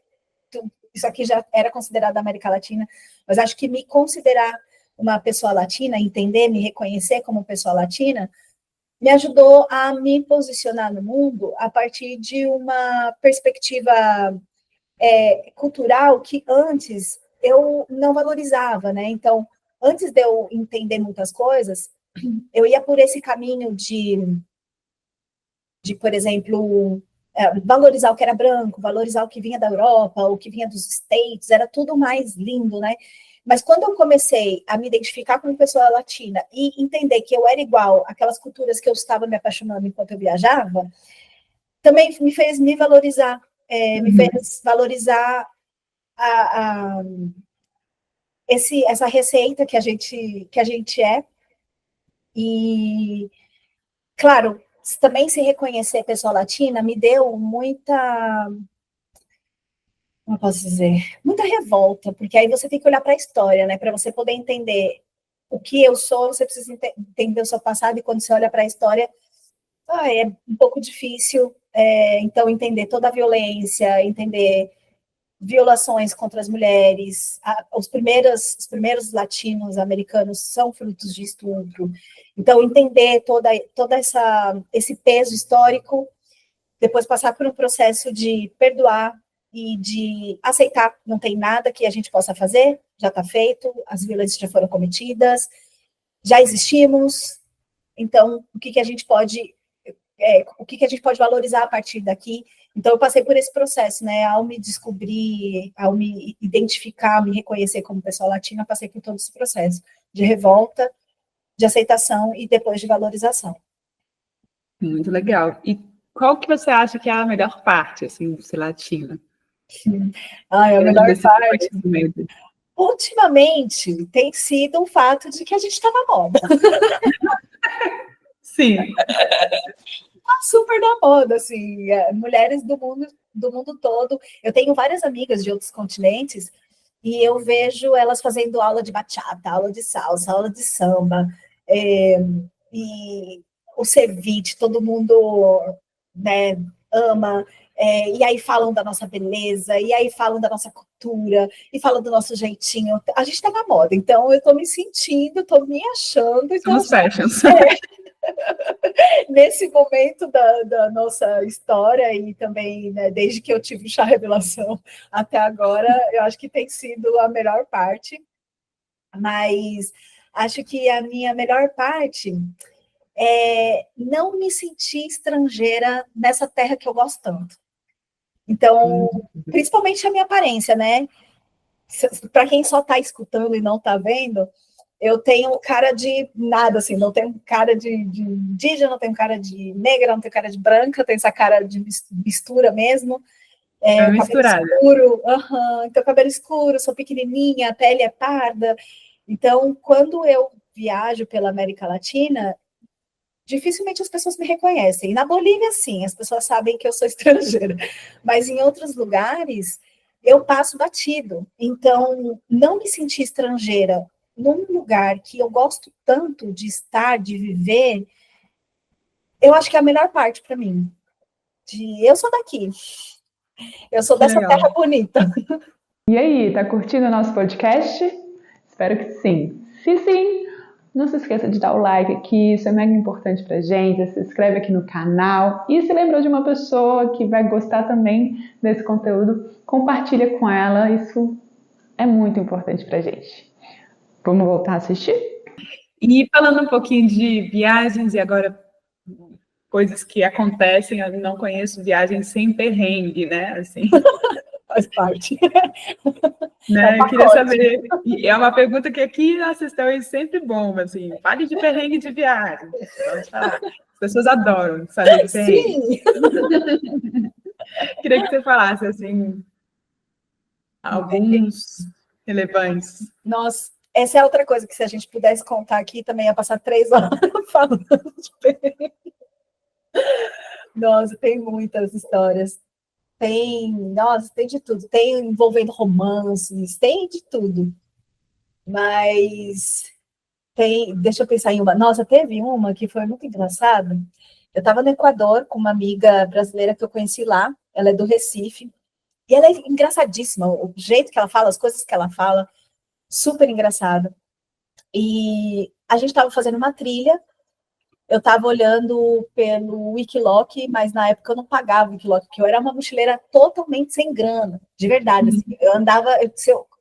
isso aqui já era considerado América Latina, mas acho que me considerar uma pessoa latina, entender, me reconhecer como pessoa latina, me ajudou a me posicionar no mundo a partir de uma perspectiva cultural que antes eu não valorizava, né? Então, antes de eu entender muitas coisas, eu ia por esse caminho de por exemplo, valorizar o que era branco, valorizar o que vinha da Europa, o que vinha dos States, era tudo mais lindo, né? Mas quando eu comecei a me identificar como pessoa latina e entender que eu era igual àquelas culturas que eu estava me apaixonando enquanto eu viajava, também me fez me valorizar, me fez valorizar essa receita que a gente é. E, claro, também se reconhecer pessoa latina me deu muita, como eu posso dizer, muita revolta, porque aí você tem que olhar para a história, né? Para você poder entender o que eu sou, você precisa entender o seu passado, e quando você olha para a história, é um pouco difícil, então, entender toda a violência, entender violações contra as mulheres, os primeiros latinos americanos são frutos de estupro. Então, entender toda esse peso histórico, depois passar por um processo de perdoar e de aceitar, não tem nada que a gente possa fazer, já está feito, as violências já foram cometidas, já existimos, então o que a gente pode valorizar a partir daqui. Então, eu passei por esse processo, né? Ao me descobrir, ao me identificar, me reconhecer como pessoa latina, passei por todo esse processo de revolta, de aceitação e depois de valorização. Muito legal. E qual que você acha que é a melhor parte, assim, de ser latina? A melhor parte... ultimamente tem sido o fato de que a gente está na moda. Sim. Tá super na moda, assim, mulheres do mundo todo. Eu tenho várias amigas de outros continentes e eu vejo elas fazendo aula de bachata, aula de salsa, aula de samba, e o ceviche, todo mundo, né, ama, e aí falam da nossa beleza, e aí falam da nossa cultura, e falam do nosso jeitinho. A gente está na moda, então eu estou me sentindo, estou me achando. Então, Somos fashions. Nesse momento da nossa história e também, né, desde que eu tive o chá revelação até agora, eu acho que tem sido a melhor parte, mas acho que a minha melhor parte é não me sentir estrangeira nessa terra que eu gosto tanto. Então, principalmente a minha aparência, né? Para quem só está escutando e não está vendo, eu tenho cara de nada, assim, não tenho cara de indígena, não tenho cara de negra, não tenho cara de branca, tenho essa cara de mistura mesmo. Cabelo escuro, então cabelo escuro, sou pequenininha, a pele é parda. Então, quando eu viajo pela América Latina, dificilmente as pessoas me reconhecem. Na Bolívia, sim, as pessoas sabem que eu sou estrangeira, mas em outros lugares eu passo batido. Então, não me sentir estrangeira num lugar que eu gosto tanto de estar, de viver, eu acho que é a melhor parte para mim. Eu sou daqui, eu sou dessa terra bonita. E aí, tá curtindo o nosso podcast? Espero que sim. Se sim, não se esqueça de dar o like aqui, isso é mega importante pra gente. Se inscreve aqui no canal e se lembrou de uma pessoa que vai gostar também desse conteúdo, compartilha com ela, isso é muito importante pra gente. Vamos voltar a assistir? E falando um pouquinho de viagens e agora coisas que acontecem, eu não conheço viagens sem perrengue, né? Assim. Faz parte. Né? Eu queria saber, e é uma pergunta que aqui na Assistão é sempre bom, assim, fale de perrengue de viagem. Vamos falar. As pessoas adoram saber de perrengue. Sim! Queria que você falasse, assim, alguns relevantes. Nossa, essa é outra coisa que se a gente pudesse contar aqui, também ia passar 3 horas falando de perrengue. Nossa, tem muitas histórias. Nossa, tem de tudo. Tem envolvendo romances, tem de tudo. Mas deixa eu pensar em uma. Nossa, teve uma que foi muito engraçada. Eu estava no Equador com uma amiga brasileira que eu conheci lá, ela é do Recife, e ela é engraçadíssima, o jeito que ela fala, as coisas que ela fala, super engraçada. E a gente estava fazendo uma trilha. Eu estava olhando pelo Wikiloc, mas na época eu não pagava o Wikiloc, porque eu era uma mochileira totalmente sem grana, de verdade. Assim, eu andava,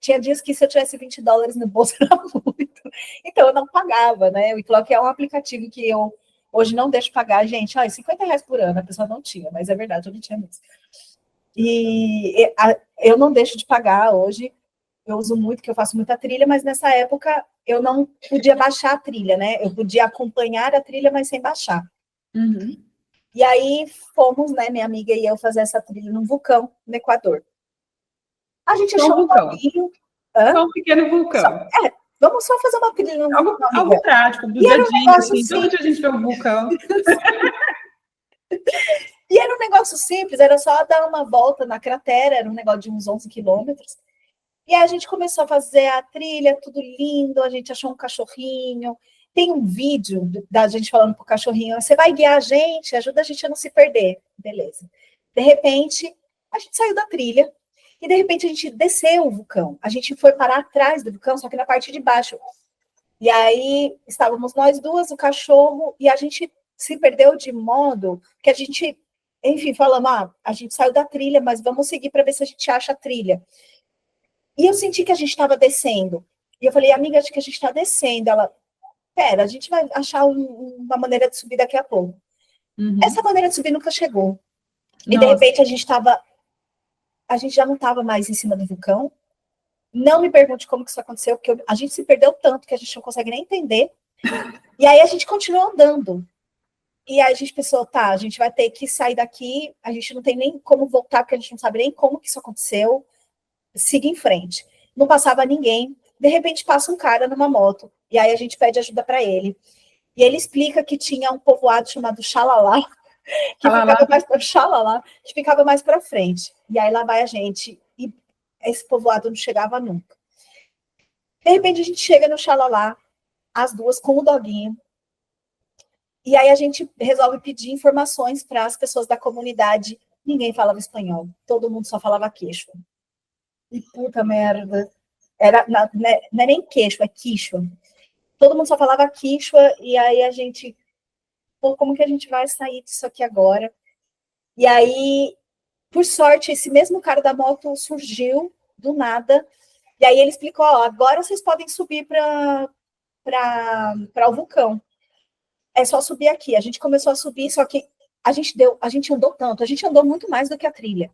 tinha dias que se eu tivesse $20 no bolso era muito. Então eu não pagava, né? O Wikiloc é um aplicativo que eu hoje não deixo pagar, gente. Ó, R$ 50 por ano, a pessoa não tinha, mas é verdade, eu não tinha mesmo. E eu não deixo de pagar hoje. Eu uso muito, que eu faço muita trilha, mas nessa época eu não podia baixar a trilha, né? Eu podia acompanhar a trilha, mas sem baixar. Uhum. E aí fomos, né, minha amiga e eu, fazer essa trilha num vulcão no Equador. A gente achou um caminho. Só um pequeno vulcão. Vamos só fazer uma trilha num vulcão. Algo prático, do dia a dia, assim, todo dia a gente vê um vulcão. E era um negócio simples, era só dar uma volta na cratera, era um negócio de uns 11 quilômetros. E aí a gente começou a fazer a trilha, tudo lindo, a gente achou um cachorrinho. Tem um vídeo da gente falando pro cachorrinho, você vai guiar a gente, ajuda a gente a não se perder. Beleza. De repente, a gente saiu da trilha e de repente a gente desceu o vulcão. A gente foi parar atrás do vulcão, só que na parte de baixo. E aí estávamos nós duas, o cachorro, e a gente se perdeu de modo que a gente, enfim, falamos, a gente saiu da trilha, mas vamos seguir para ver se a gente acha a trilha. E eu senti que a gente estava descendo. E eu falei, amiga, acho que a gente está descendo. Ela, pera, a gente vai achar uma maneira de subir daqui a pouco. Uhum. Essa maneira de subir nunca chegou. E de repente a gente já não estava mais em cima do vulcão. Não me pergunte como que isso aconteceu, porque a gente se perdeu tanto que a gente não consegue nem entender. E aí a gente continuou andando. E aí a gente pensou, tá, a gente vai ter que sair daqui, a gente não tem nem como voltar, porque a gente não sabe nem como que isso aconteceu. Siga em frente. não passava ninguém. De repente passa um cara numa moto, e aí a gente pede ajuda para ele. E ele explica que tinha um povoado chamado Xalala, que ficava mais para frente. E aí lá vai a gente, e esse povoado não chegava nunca. De repente a gente chega no Xalala, as duas com o doguinho, e aí a gente resolve pedir informações para as pessoas da comunidade. Ninguém falava espanhol, todo mundo só falava quechua. E puta merda, não é nem quechua, é quichua. Todo mundo só falava quichua, e aí a gente, pô, como que a gente vai sair disso aqui agora? E aí, por sorte, esse mesmo cara da moto surgiu do nada, e aí ele explicou, ó, agora vocês podem subir para o vulcão. É só subir aqui. A gente começou a subir, só que a gente andou tanto, a gente andou muito mais do que a trilha.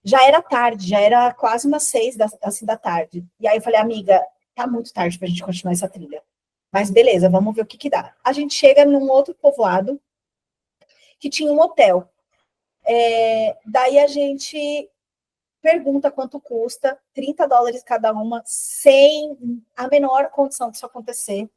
Já era tarde, já era quase umas 6 da tarde. E aí eu falei, amiga, tá muito tarde pra gente continuar essa trilha. Mas beleza, vamos ver o que dá. A gente chega num outro povoado que tinha um hotel. Daí a gente pergunta quanto custa, $30 cada uma, sem a menor condição disso acontecer.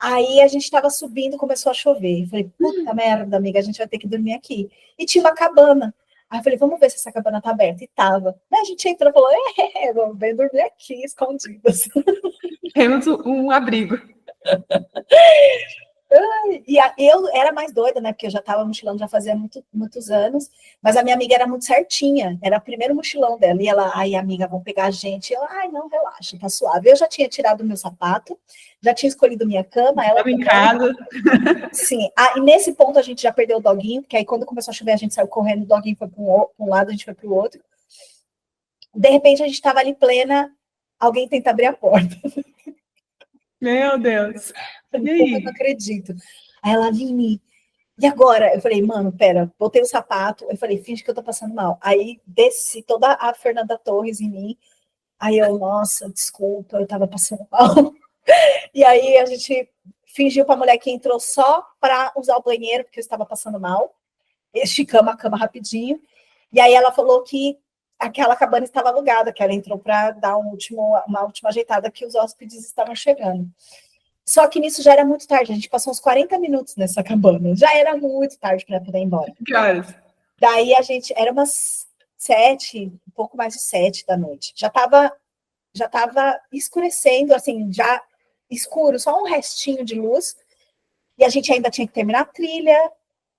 Aí a gente estava subindo, começou a chover. Eu falei, puta merda, amiga, a gente vai ter que dormir aqui. E tinha uma cabana. Aí eu falei, vamos ver se essa cabana tá aberta. E tava. Daí a gente entrou e falou, vamos bem dormir aqui, escondidas. Temos um abrigo. E eu era mais doida, né? Porque eu já estava mochilando já fazia muitos anos, mas a minha amiga era muito certinha, era o primeiro mochilão dela. E ela, ai, amiga, vão pegar a gente. Eu, ai, não, relaxa, tá suave. Eu já tinha tirado o meu sapato, já tinha escolhido minha cama. Ela estava em casa. Sim, e nesse ponto a gente já perdeu o doguinho, porque aí quando começou a chover a gente saiu correndo, o doguinho foi para um lado, a gente foi para o outro. De repente a gente estava ali plena, alguém tenta abrir a porta. Meu Deus. Eu não acredito. Aí ela, Aline, e agora? Eu falei, mano, pera, botei o sapato, eu falei, finge que eu tô passando mal. Aí desci toda a Fernanda Torres em mim, aí eu, nossa, desculpa, eu tava passando mal. E aí a gente fingiu pra mulher que entrou só para usar o banheiro, porque eu estava passando mal. Esticamos a cama rapidinho. E aí ela falou que aquela cabana estava alugada, que ela entrou para dar uma última ajeitada, que os hóspedes estavam chegando. Só que nisso já era muito tarde, a gente passou uns 40 minutos nessa cabana, já era muito tarde para poder ir embora. Que horas? Daí a gente, era umas 7, um pouco mais de 7 da noite, já estava escurecendo, assim, já escuro, só um restinho de luz, e a gente ainda tinha que terminar a trilha,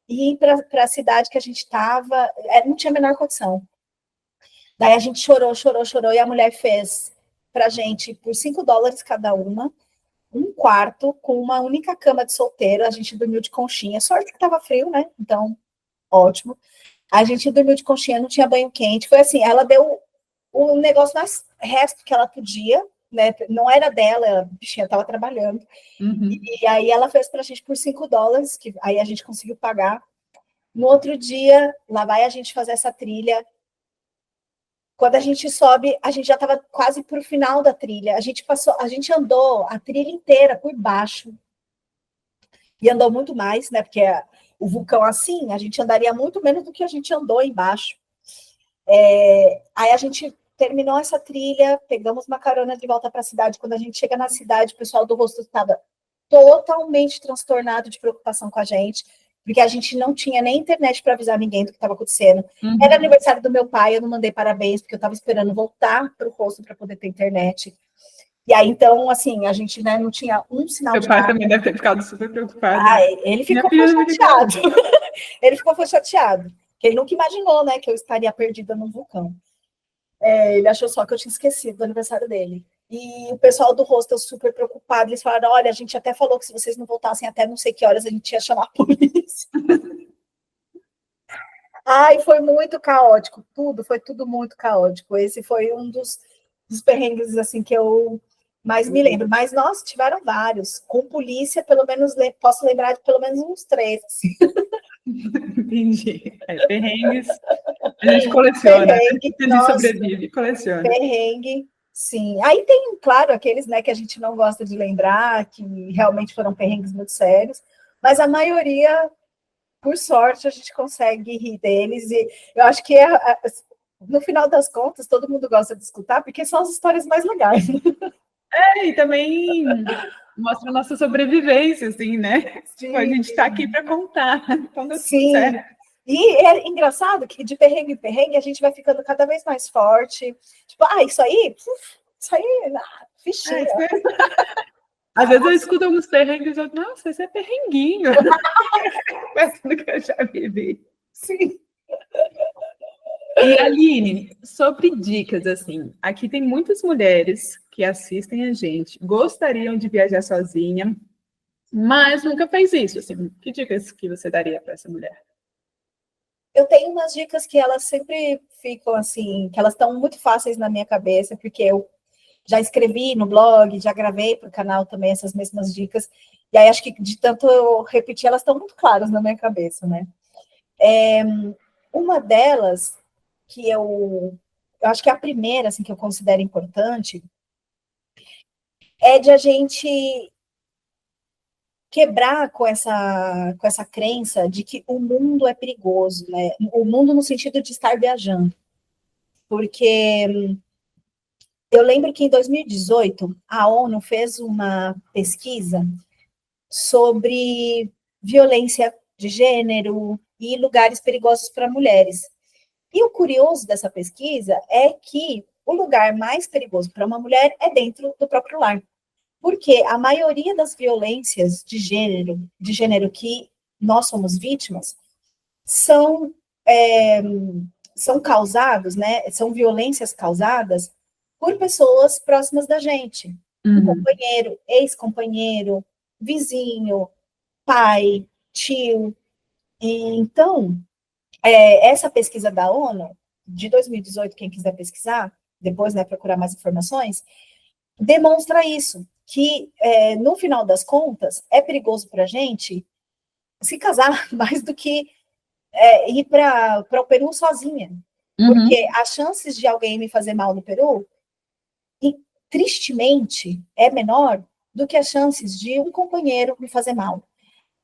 e ir para a cidade que a gente estava, não tinha a menor condição. Daí a gente chorou, e a mulher fez para a gente, por $5 cada uma, um quarto com uma única cama de solteiro, a gente dormiu de conchinha, sorte que estava frio, né? Então, ótimo. A gente dormiu de conchinha, não tinha banho quente, foi assim, ela deu o negócio mais resto que ela podia, né? Não era dela, a bichinha estava trabalhando. Uhum. E aí ela fez para a gente por $5, que aí a gente conseguiu pagar. No outro dia, lá vai a gente fazer essa trilha. Quando a gente sobe, a gente já estava quase para o final da trilha. A gente andou a trilha inteira por baixo. E andou muito mais, né? Porque o vulcão assim, a gente andaria muito menos do que a gente andou embaixo. Aí a gente terminou essa trilha, pegamos uma carona de volta para a cidade. Quando a gente chega na cidade, o pessoal do hostel estava totalmente transtornado de preocupação com a gente, porque a gente não tinha nem internet para avisar ninguém do que estava acontecendo. Uhum. Era aniversário do meu pai, eu não mandei parabéns, porque eu estava esperando voltar para o hostel para poder ter internet. E aí, então, assim, a gente, né, não tinha um sinal Seu de pai nada. também deve ter ficado super preocupado. Ele ficou chateado. Ele ficou chateado, porque ele nunca imaginou, né, que eu estaria perdida num vulcão. Ele achou só que eu tinha esquecido do aniversário dele. E o pessoal do hostel super preocupado, eles falaram, olha, a gente até falou que se vocês não voltassem até não sei que horas, a gente ia chamar a polícia. Ai, foi muito caótico, foi tudo muito caótico. Esse foi um dos perrengues, assim, que eu mais me lembro. Mas, nossa, tiveram vários. Com polícia, pelo menos, posso lembrar de pelo menos uns 3, assim. Entendi. Perrengues, a gente coleciona. Perrengue, A gente sobrevive, coleciona. Perrengue, sim. Aí tem, claro, aqueles, né, que a gente não gosta de lembrar, que realmente foram perrengues muito sérios, mas a maioria, por sorte, a gente consegue rir deles, e eu acho que no final das contas, todo mundo gosta de escutar, porque são as histórias mais legais. E também mostra a nossa sobrevivência, assim, né? Sim. A gente está aqui para contar. Então, sim. E é engraçado que de perrengue em perrengue a gente vai ficando cada vez mais forte. Tipo, isso aí, fichinha. Às vezes eu escuto alguns perrengues e eu digo, nossa, esse é perrenguinho. Mas do que eu já vivi. Sim. E, Aline, sobre dicas, assim, aqui tem muitas mulheres que assistem a gente, gostariam de viajar sozinha, mas nunca fez isso, assim, que dicas que você daria para essa mulher? Eu tenho umas dicas que elas sempre ficam assim, que elas estão muito fáceis na minha cabeça, porque eu já escrevi no blog, já gravei para o canal também essas mesmas dicas, e aí acho que de tanto eu repetir, elas estão muito claras na minha cabeça, né? Uma delas, que eu acho que é a primeira, assim, que eu considero importante, é de a gente quebrar com essa crença de que o mundo é perigoso, né? O mundo no sentido de estar viajando. Porque eu lembro que em 2018, a ONU fez uma pesquisa sobre violência de gênero e lugares perigosos para mulheres. E o curioso dessa pesquisa é que o lugar mais perigoso para uma mulher é dentro do próprio lar. Porque a maioria das violências de gênero que nós somos vítimas, são, são causados, né? São violências causadas por pessoas próximas da gente. Um companheiro, ex-companheiro, vizinho, pai, tio. Então, essa pesquisa da ONU, de 2018, quem quiser pesquisar, depois, né, procurar mais informações, demonstra isso, que no final das contas é perigoso para a gente se casar mais do que ir para o Peru sozinha, porque as chances de alguém me fazer mal no Peru, tristemente, é menor do que as chances de um companheiro me fazer mal.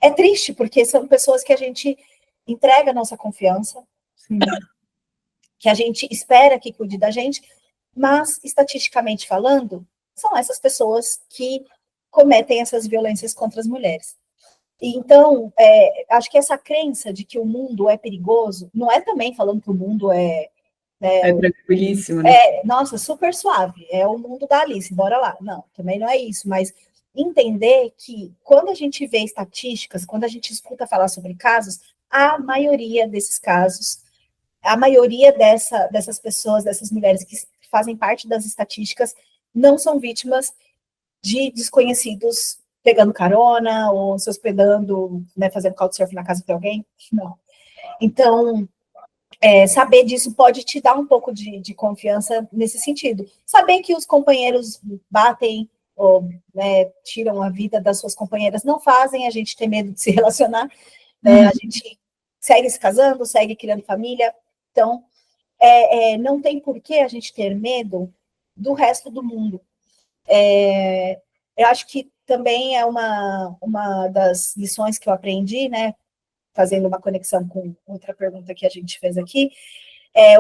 É triste porque são pessoas que a gente entrega a nossa confiança, Sim. que a gente espera que cuide da gente, mas estatisticamente falando, são essas pessoas que cometem essas violências contra as mulheres. Então, acho que essa crença de que o mundo é perigoso, não é também falando que o mundo é tranquilíssimo, né? Nossa, super suave, é o mundo da Alice, bora lá. Não, também não é isso, mas entender que quando a gente vê estatísticas, quando a gente escuta falar sobre casos, a maioria desses casos, a maioria dessas pessoas, dessas mulheres que fazem parte das estatísticas, não são vítimas de desconhecidos pegando carona ou se hospedando, né, fazendo couchsurfing na casa de alguém. Não. Então, saber disso pode te dar um pouco de confiança nesse sentido. Saber que os companheiros batem ou, né, tiram a vida das suas companheiras não fazem a gente ter medo de se relacionar, né? A gente segue se casando, segue criando família, então não tem por que a gente ter medo do resto do mundo. Eu acho que também é uma das lições que eu aprendi, né, fazendo uma conexão com outra pergunta que a gente fez aqui,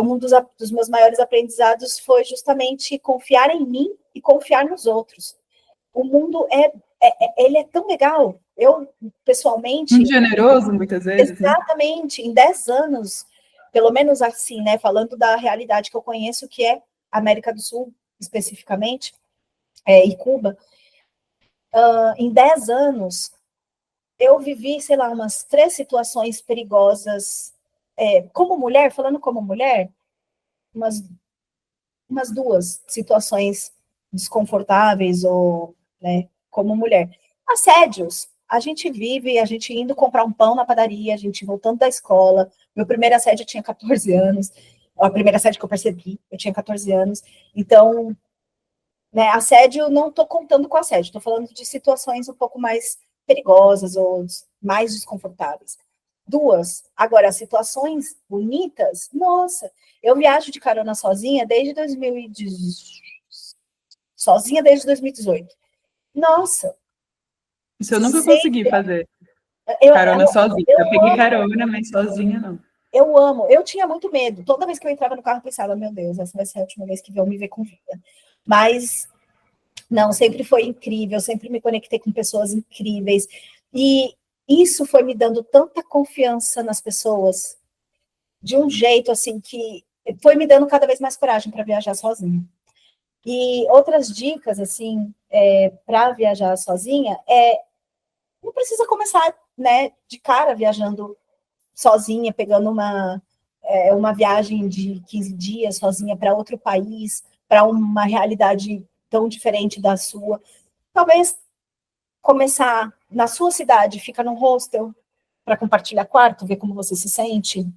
um dos meus maiores aprendizados foi justamente confiar em mim e confiar nos outros. O mundo ele é tão legal. Eu, pessoalmente... Muito generoso, muitas vezes. Exatamente. Né? Em 10 anos, pelo menos assim, né, falando da realidade que eu conheço, que é América do Sul, especificamente, e Cuba, em 10 anos, eu vivi, sei lá, umas 3 situações perigosas, como mulher, falando como mulher, umas 2 situações desconfortáveis, ou, né, como mulher. Assédios, a gente vive, a gente indo comprar um pão na padaria, a gente voltando da escola. Meu primeiro assédio eu tinha 14 anos, a primeira assédio que eu percebi, eu tinha 14 anos. Então, né, assédio, não estou contando com assédio, estou falando de situações um pouco mais perigosas ou mais desconfortáveis. 2. Agora, situações bonitas, nossa, eu viajo de carona sozinha desde 2018. Sozinha desde 2018. Nossa. Isso eu nunca consegui fazer. Carona sozinha. Eu peguei carona, mas sozinha não. eu amo. Eu tinha muito medo. Toda vez que eu entrava no carro, eu pensava, meu Deus, essa vai ser a última vez que vão me ver com vida. Mas, não, sempre foi incrível, sempre me conectei com pessoas incríveis. E isso foi me dando tanta confiança nas pessoas, de um jeito, assim, que foi me dando cada vez mais coragem para viajar sozinha. E outras dicas, assim, para viajar sozinha, não precisa começar, né, de cara viajando sozinha, pegando uma viagem de 15 dias sozinha para outro país, para uma realidade tão diferente da sua. Talvez começar na sua cidade, fica no hostel para compartilhar quarto, ver como você se sente.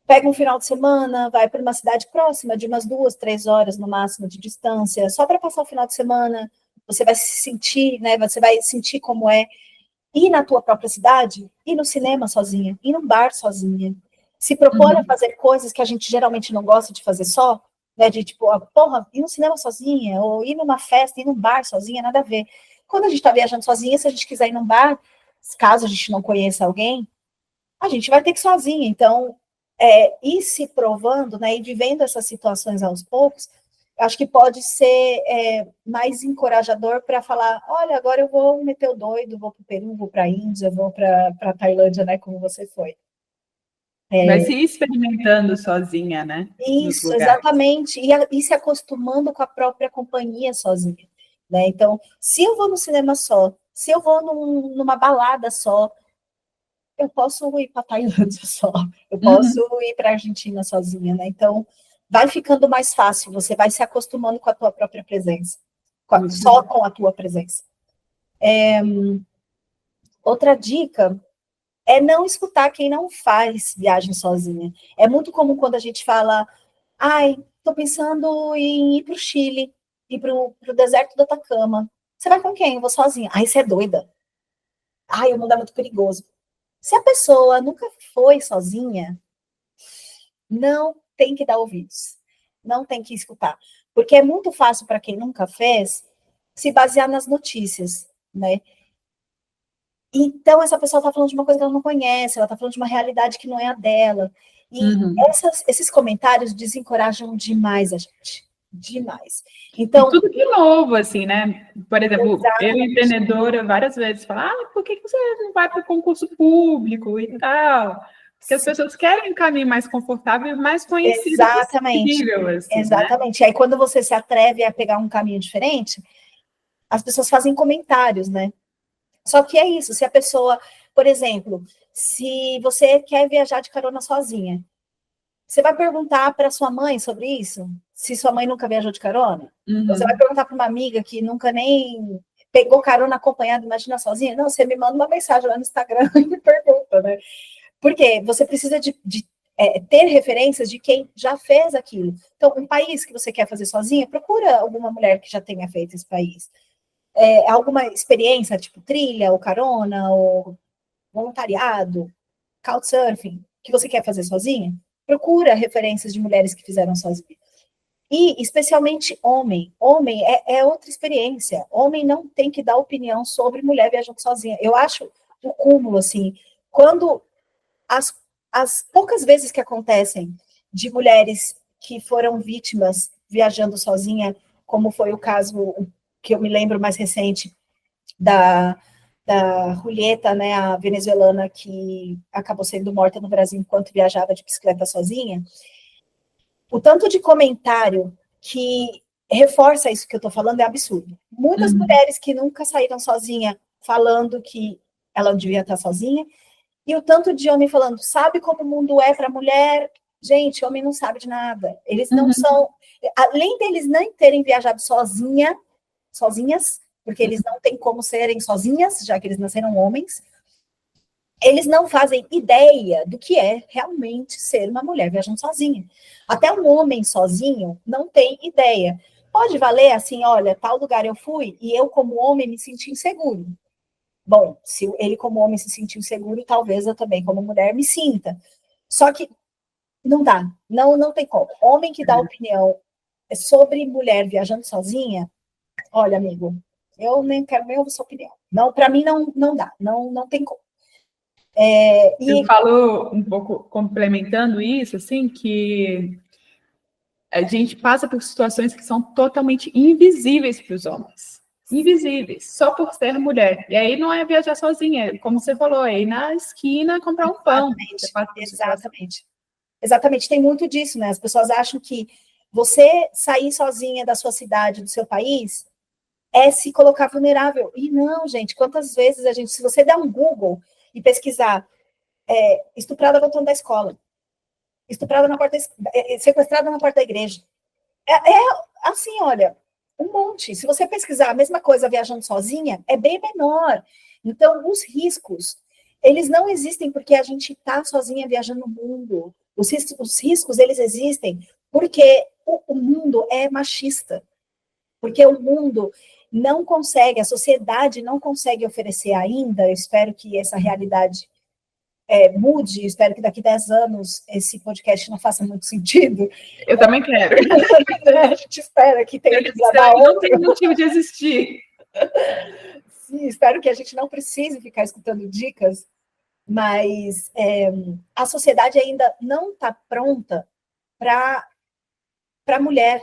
Pega um final de semana, vai para uma cidade próxima, de umas 2, 3 horas no máximo de distância, só para passar o final de semana. Você vai se sentir, né? Você vai sentir como é ir na tua própria cidade, ir no cinema sozinha, ir num bar sozinha, se propor a fazer coisas que a gente geralmente não gosta de fazer só, né, de tipo, porra, ir no cinema sozinha, ou ir numa festa, ir num bar sozinha, nada a ver. Quando a gente está viajando sozinha, se a gente quiser ir num bar, caso a gente não conheça alguém, a gente vai ter que ir sozinha. Então, ir se provando, né, e vivendo essas situações aos poucos, acho que pode ser mais encorajador para falar, olha, agora eu vou meter o doido, vou para o Peru, vou para a Índia, vou para a Tailândia, né, como você foi. Vai se experimentando sozinha, né? Isso, exatamente, e se acostumando com a própria companhia sozinha, né? Então, se eu vou no cinema só, se eu vou numa balada só, eu posso ir para a Tailândia só, eu posso ir para a Argentina sozinha, né? Então, vai ficando mais fácil, você vai se acostumando com a tua própria presença, só com a tua presença. Outra dica é não escutar quem não faz viagem sozinha. É muito comum quando a gente fala, ai, estou pensando em ir para o Chile, ir para o deserto do Atacama. Você vai com quem? Eu vou sozinha. Ai, você é doida. Ai, o mundo é muito perigoso. Se a pessoa nunca foi sozinha, não tem que dar ouvidos, não tem que escutar, porque é muito fácil para quem nunca fez se basear nas notícias, né? Então, essa pessoa está falando de uma coisa que ela não conhece, ela está falando de uma realidade que não é a dela. E esses comentários desencorajam demais a gente. Demais. Então, e tudo de novo, assim, né? Por exemplo, eu, empreendedora, várias vezes falo, por que você não vai para o concurso público e tal? Porque as pessoas querem um caminho mais confortável e mais conhecido possível. Assim, exatamente. Né? Aí, quando você se atreve a pegar um caminho diferente, as pessoas fazem comentários, né? Só que é isso, se a pessoa, por exemplo, se você quer viajar de carona sozinha, você vai perguntar para sua mãe sobre isso? Se sua mãe nunca viajou de carona? Você vai perguntar para uma amiga que nunca nem pegou carona acompanhada, imagina sozinha? Não, você me manda uma mensagem lá no Instagram e me pergunta, né? Porque você precisa de ter referências de quem já fez aquilo. Então, um país que você quer fazer sozinha, procura alguma mulher que já tenha feito esse país. Alguma experiência, tipo trilha, ou carona, ou voluntariado, couchsurfing, que você quer fazer sozinha, procura referências de mulheres que fizeram sozinha. E, especialmente, homem. Homem é outra experiência. Homem não tem que dar opinião sobre mulher viajando sozinha. Eu acho o cúmulo, assim, quando as poucas vezes que acontecem de mulheres que foram vítimas viajando sozinha, como foi o caso que eu me lembro mais recente da Julieta, né, a venezuelana que acabou sendo morta no Brasil enquanto viajava de bicicleta sozinha, o tanto de comentário que reforça isso que eu estou falando é absurdo. Muitas mulheres que nunca saíram sozinha falando que ela não devia estar sozinha, e o tanto de homem falando, sabe como o mundo é para mulher? Gente, homem não sabe de nada. Eles não são... Além deles não terem viajado sozinhas, porque eles não têm como serem sozinhas, já que eles nasceram homens, eles não fazem ideia do que é realmente ser uma mulher viajando sozinha. Até um homem sozinho não tem ideia. Pode valer assim, olha, tal lugar eu fui e eu, como homem, me senti inseguro. Bom, se ele, como homem, se sentiu inseguro, talvez eu também, como mulher, me sinta. Só que não dá, não tem como. Homem que dá opinião sobre mulher viajando sozinha, olha, amigo, eu nem quero nem ouvir sua opinião. Não, para mim não dá, não tem como. Eu falo um pouco complementando isso, assim, que a gente passa por situações que são totalmente invisíveis para os homens. Invisíveis, só por ser mulher. E aí não é viajar sozinha, como você falou, é ir na esquina comprar um pão. Exatamente. Exatamente, tem muito disso, né? As pessoas acham que você sair sozinha da sua cidade, do seu país, é se colocar vulnerável. E não, gente, quantas vezes se você der um Google e pesquisar estuprada voltando da escola, estuprada na porta, sequestrada na porta da igreja. Assim, olha, um monte. Se você pesquisar a mesma coisa viajando sozinha, é bem menor. Então, os riscos, eles não existem porque a gente está sozinha viajando no mundo. Os riscos, eles existem porque o mundo é machista. Porque o mundo não consegue, a sociedade não consegue oferecer ainda, eu espero que essa realidade mude, espero que daqui a 10 anos esse podcast não faça muito sentido. Eu também quero. A gente espera que tenha que gravar outro. Não tem motivo de existir. Sim, espero que a gente não precise ficar escutando dicas, mas a sociedade ainda não está pronta para a mulher,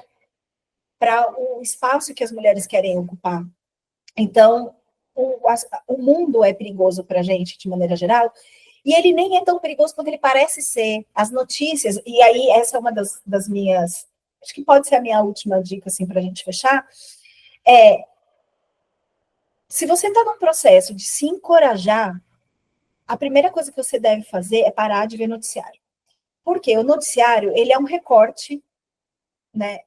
para o espaço que as mulheres querem ocupar. Então, o mundo é perigoso para a gente, de maneira geral, e ele nem é tão perigoso quanto ele parece ser. As notícias, e aí essa é uma das minhas, acho que pode ser a minha última dica, assim, para a gente fechar, se você está num processo de se encorajar, a primeira coisa que você deve fazer é parar de ver noticiário. Porque o noticiário, ele é um recorte, né?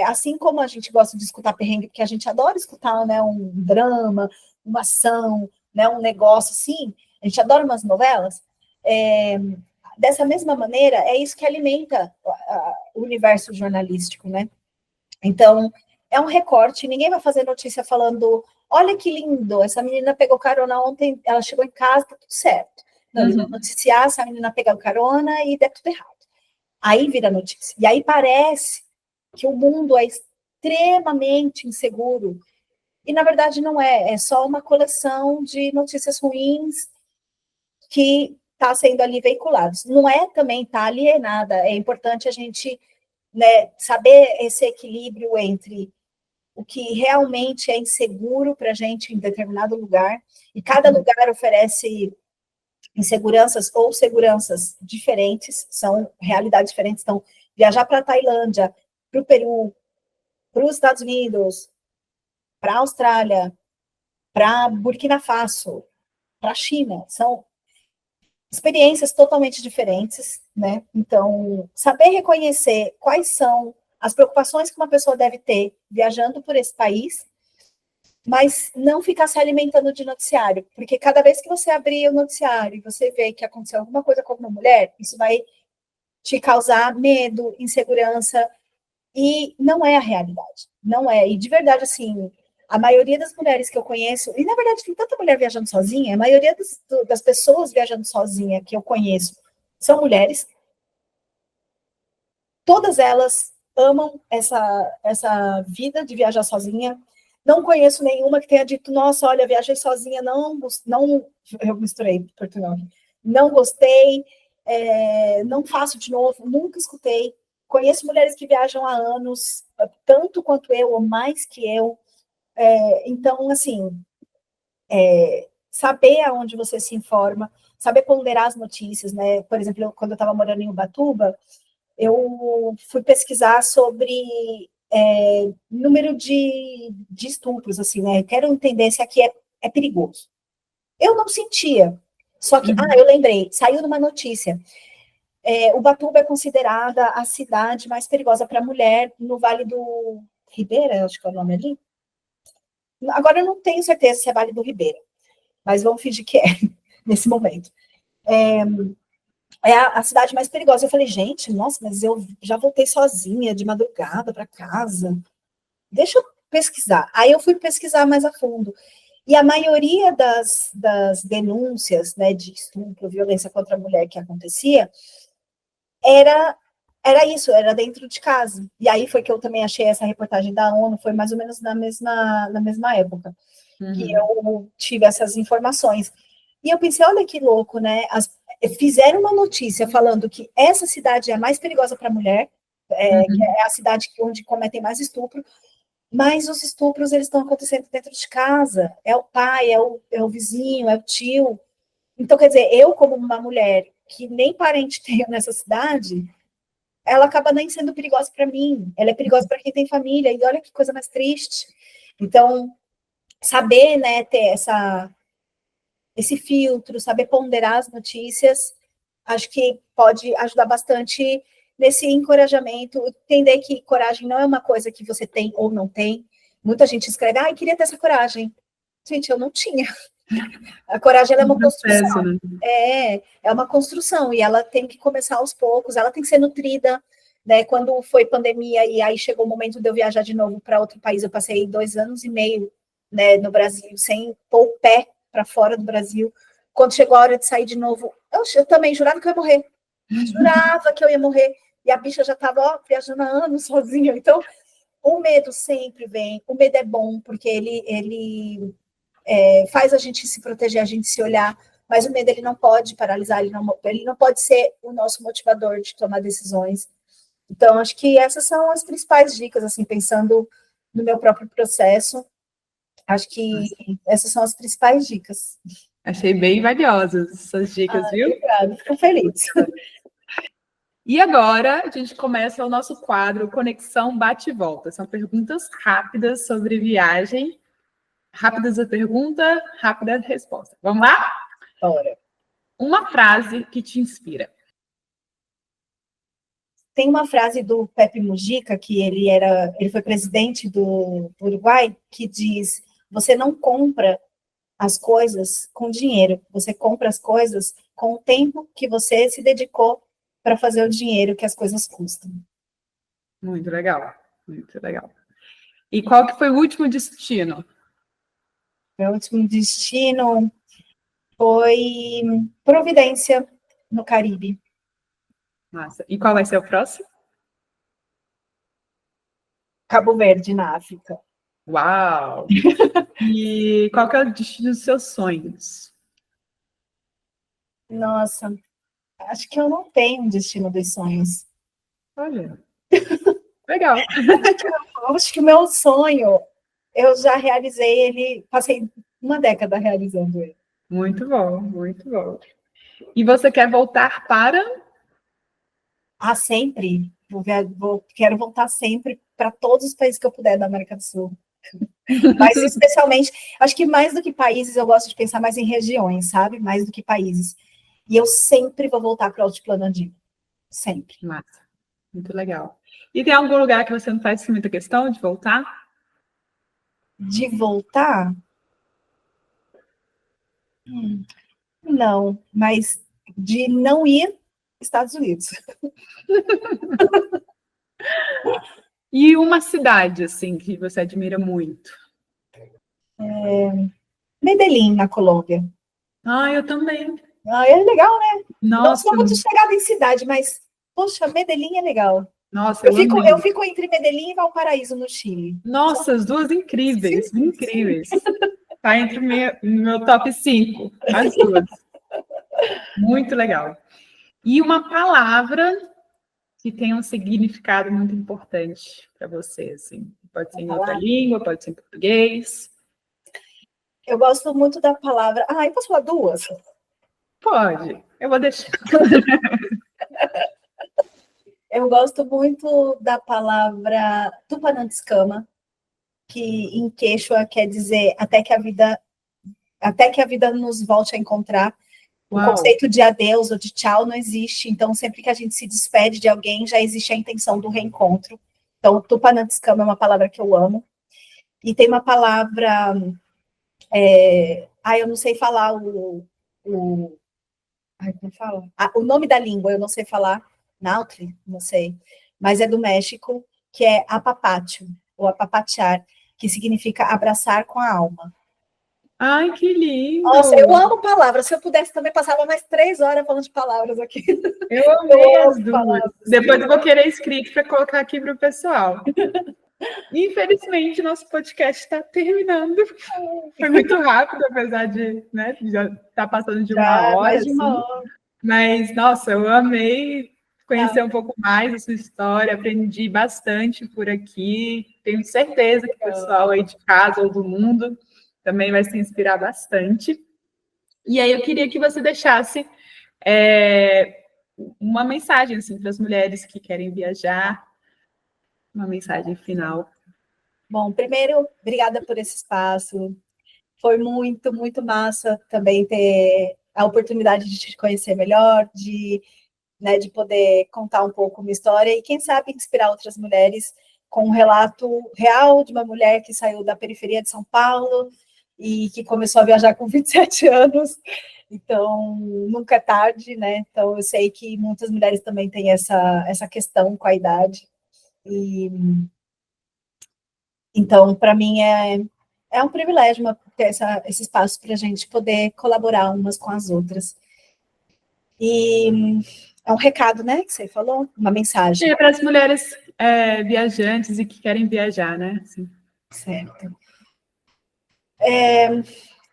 Assim como a gente gosta de escutar perrengue, porque a gente adora escutar, né, um drama, uma ação, né, um negócio assim, a gente adora umas novelas, dessa mesma maneira, é isso que alimenta o universo jornalístico, né? Então, é um recorte, ninguém vai fazer notícia falando, olha que lindo, essa menina pegou carona ontem, ela chegou em casa, tá tudo certo. Não, eles vão noticiar essa menina pegar carona e der tudo errado. Aí vira notícia. E aí parece que o mundo é extremamente inseguro. E, na verdade, não é. É só uma coleção de notícias ruins que está sendo ali veiculadas. Não é também estar alienada. É importante a gente, né, saber esse equilíbrio entre o que realmente é inseguro para a gente em determinado lugar, e cada lugar oferece inseguranças ou seguranças diferentes, são realidades diferentes. Então, viajar para a Tailândia, para o Peru, para os Estados Unidos, para a Austrália, para Burkina Faso, para a China, são experiências totalmente diferentes, né? Então, saber reconhecer quais são as preocupações que uma pessoa deve ter viajando por esse país, mas não ficar se alimentando de noticiário, porque cada vez que você abrir o noticiário e você vê que aconteceu alguma coisa com uma mulher, isso vai te causar medo, insegurança, e não é a realidade, não é. E de verdade, assim, a maioria das mulheres que eu conheço, e na verdade tem tanta mulher viajando sozinha, a maioria das pessoas viajando sozinha que eu conheço são mulheres, todas elas amam essa vida de viajar sozinha. Não conheço nenhuma que tenha dito, nossa, olha, viajei sozinha, não, eu misturei Portugal, não gostei, não faço de novo, nunca escutei. Conheço mulheres que viajam há anos, tanto quanto eu, ou mais que eu. Então, assim, saber aonde você se informa, saber ponderar as notícias, né? Por exemplo, quando eu estava morando em Ubatuba, eu fui pesquisar sobre número de estupros, assim, né? Eu quero entender se aqui é perigoso. Eu não sentia, só que, eu lembrei, saiu numa notícia. Ubatuba é considerada a cidade mais perigosa para mulher no Vale do Ribeira, acho que é o nome ali. Agora eu não tenho certeza se é Vale do Ribeira, mas vamos fingir que é, nesse momento. É a cidade mais perigosa. Eu falei, gente, nossa, mas eu já voltei sozinha, de madrugada para casa. Deixa eu pesquisar. Aí eu fui pesquisar mais a fundo. E a maioria das denúncias, né, de estupro, violência contra a mulher que acontecia, era isso, era dentro de casa. E aí foi que eu também achei essa reportagem da ONU, foi mais ou menos na mesma época que eu tive essas informações. E eu pensei, olha que louco, né? Fizeram uma notícia falando que essa cidade é a mais perigosa para a mulher, que é a cidade onde cometem mais estupro, mas os estupros, eles estão acontecendo dentro de casa. É o pai, é o vizinho, é o tio. Então, quer dizer, eu como uma mulher que nem parente tenho nessa cidade, ela acaba nem sendo perigosa para mim. Ela é perigosa para quem tem família. E olha que coisa mais triste. Então, saber, né, ter esse filtro, saber ponderar as notícias, acho que pode ajudar bastante nesse encorajamento, entender que coragem não é uma coisa que você tem ou não tem. Muita gente escreve, queria ter essa coragem. Gente, eu não tinha. A coragem ela é uma construção. Né? É uma construção, e ela tem que começar aos poucos, ela tem que ser nutrida, né? Quando foi pandemia, e aí chegou o momento de eu viajar de novo para outro país, eu passei 2 anos e meio, né, no Brasil, sem pôr o pé para fora do Brasil. Quando chegou a hora de sair de novo, eu também jurava que eu ia morrer. Jurava que eu ia morrer. E a bicha já estava viajando há anos sozinha. Então, o medo sempre vem. O medo é bom, porque ele faz a gente se proteger, a gente se olhar. Mas o medo ele não pode paralisar, ele não pode ser o nosso motivador de tomar decisões. Então, acho que essas são as principais dicas, assim, pensando no meu próprio processo. Acho que essas são as principais dicas. Achei bem valiosas essas dicas, viu? Obrigada, fico feliz. E agora a gente começa o nosso quadro Conexão Bate e Volta. São perguntas rápidas sobre viagem. Rápidas a pergunta, rápida a resposta. Vamos lá? Bora. Uma frase que te inspira. Tem uma frase do Pepe Mujica, que ele foi presidente do Uruguai, que diz: você não compra as coisas com dinheiro, você compra as coisas com o tempo que você se dedicou para fazer o dinheiro que as coisas custam. Muito legal, muito legal. E qual que foi o último destino? Meu último destino foi Providência, no Caribe. Massa. E qual vai ser o próximo? Cabo Verde, na África. Uau! E qual que é o destino dos seus sonhos? Nossa, acho que eu não tenho um destino dos sonhos. Olha, legal. Acho que o meu sonho, eu já realizei ele, passei uma década realizando ele. Muito bom, muito bom. E você quer voltar para? Sempre. Quero voltar sempre para todos os países que eu puder da América do Sul. Mas especialmente, acho que mais do que países, eu gosto de pensar mais em regiões, sabe? Mais do que países. E eu sempre vou voltar para o Altiplano Andino. Sempre. Massa, muito legal. E tem algum lugar que você não faz muita questão de voltar? De voltar? Não, mas de não ir Estados Unidos. E uma cidade, assim, que você admira muito? Medellín, na Colômbia. Eu também. É legal, né? Nossa, não sou muito chegada em cidade, mas, poxa, Medellín é legal. Nossa, Eu fico entre Medellín e Valparaíso, no Chile. Nossa, as duas incríveis, incríveis. Tá entre o meu top 5, as duas. Muito legal. E uma palavra que tem um significado muito importante para você, assim. Pode ser em outra língua, pode ser em português. Eu gosto muito da palavra... eu posso falar duas? Pode, eu vou deixar. Eu gosto muito da palavra Tupanantscama, que em Quechua quer dizer até que a vida nos volte a encontrar. O conceito de adeus ou de tchau não existe, então sempre que a gente se despede de alguém, já existe a intenção do reencontro. Então, Tupanantscama é uma palavra que eu amo. E tem uma palavra... eu não sei falar como fala? O nome da língua, eu não sei falar. Nautli, não sei. Mas é do México, que é apapatio, ou apapatear, que significa abraçar com a alma. Ai, que lindo! Nossa, eu amo palavras. Se eu pudesse também, passava mais 3 horas falando de palavras aqui. Eu amei as duas. Depois eu vou querer escrito para colocar aqui para o pessoal. Infelizmente, nosso podcast está terminando. Foi muito rápido, apesar de, né, já estar passando de uma Já, hora, mais de assim. uma hora. Mas, nossa, eu amei conhecer um pouco mais da sua história, aprendi bastante por aqui. Tenho certeza que o pessoal aí de casa ou do mundo também vai se inspirar bastante. E aí eu queria que você deixasse uma mensagem assim, para as mulheres que querem viajar, uma mensagem final. Bom, primeiro, obrigada por esse espaço. Foi muito, muito massa também ter a oportunidade de te conhecer melhor, né, de poder contar um pouco uma história e, quem sabe, inspirar outras mulheres com um relato real de uma mulher que saiu da periferia de São Paulo e que começou a viajar com 27 anos. Então, nunca é tarde, né? Então, eu sei que muitas mulheres também têm essa questão com a idade. E, então, para mim, é um privilégio ter esse espaço para a gente poder colaborar umas com as outras. E é um recado, né, que você falou, uma mensagem. E para as mulheres viajantes e que querem viajar, né? Assim. Certo.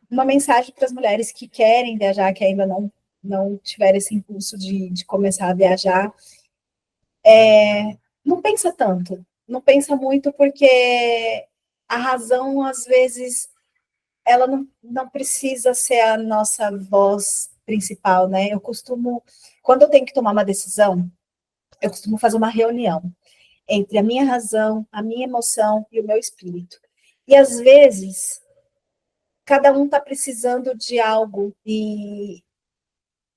Uma mensagem para as mulheres que querem viajar, que ainda não tiveram esse impulso de começar a viajar. Não pensa tanto, não pensa muito, porque a razão, às vezes, ela não precisa ser a nossa voz principal, né? Quando eu tenho que tomar uma decisão, eu costumo fazer uma reunião entre a minha razão, a minha emoção e o meu espírito. E, às vezes, cada um está precisando de algo e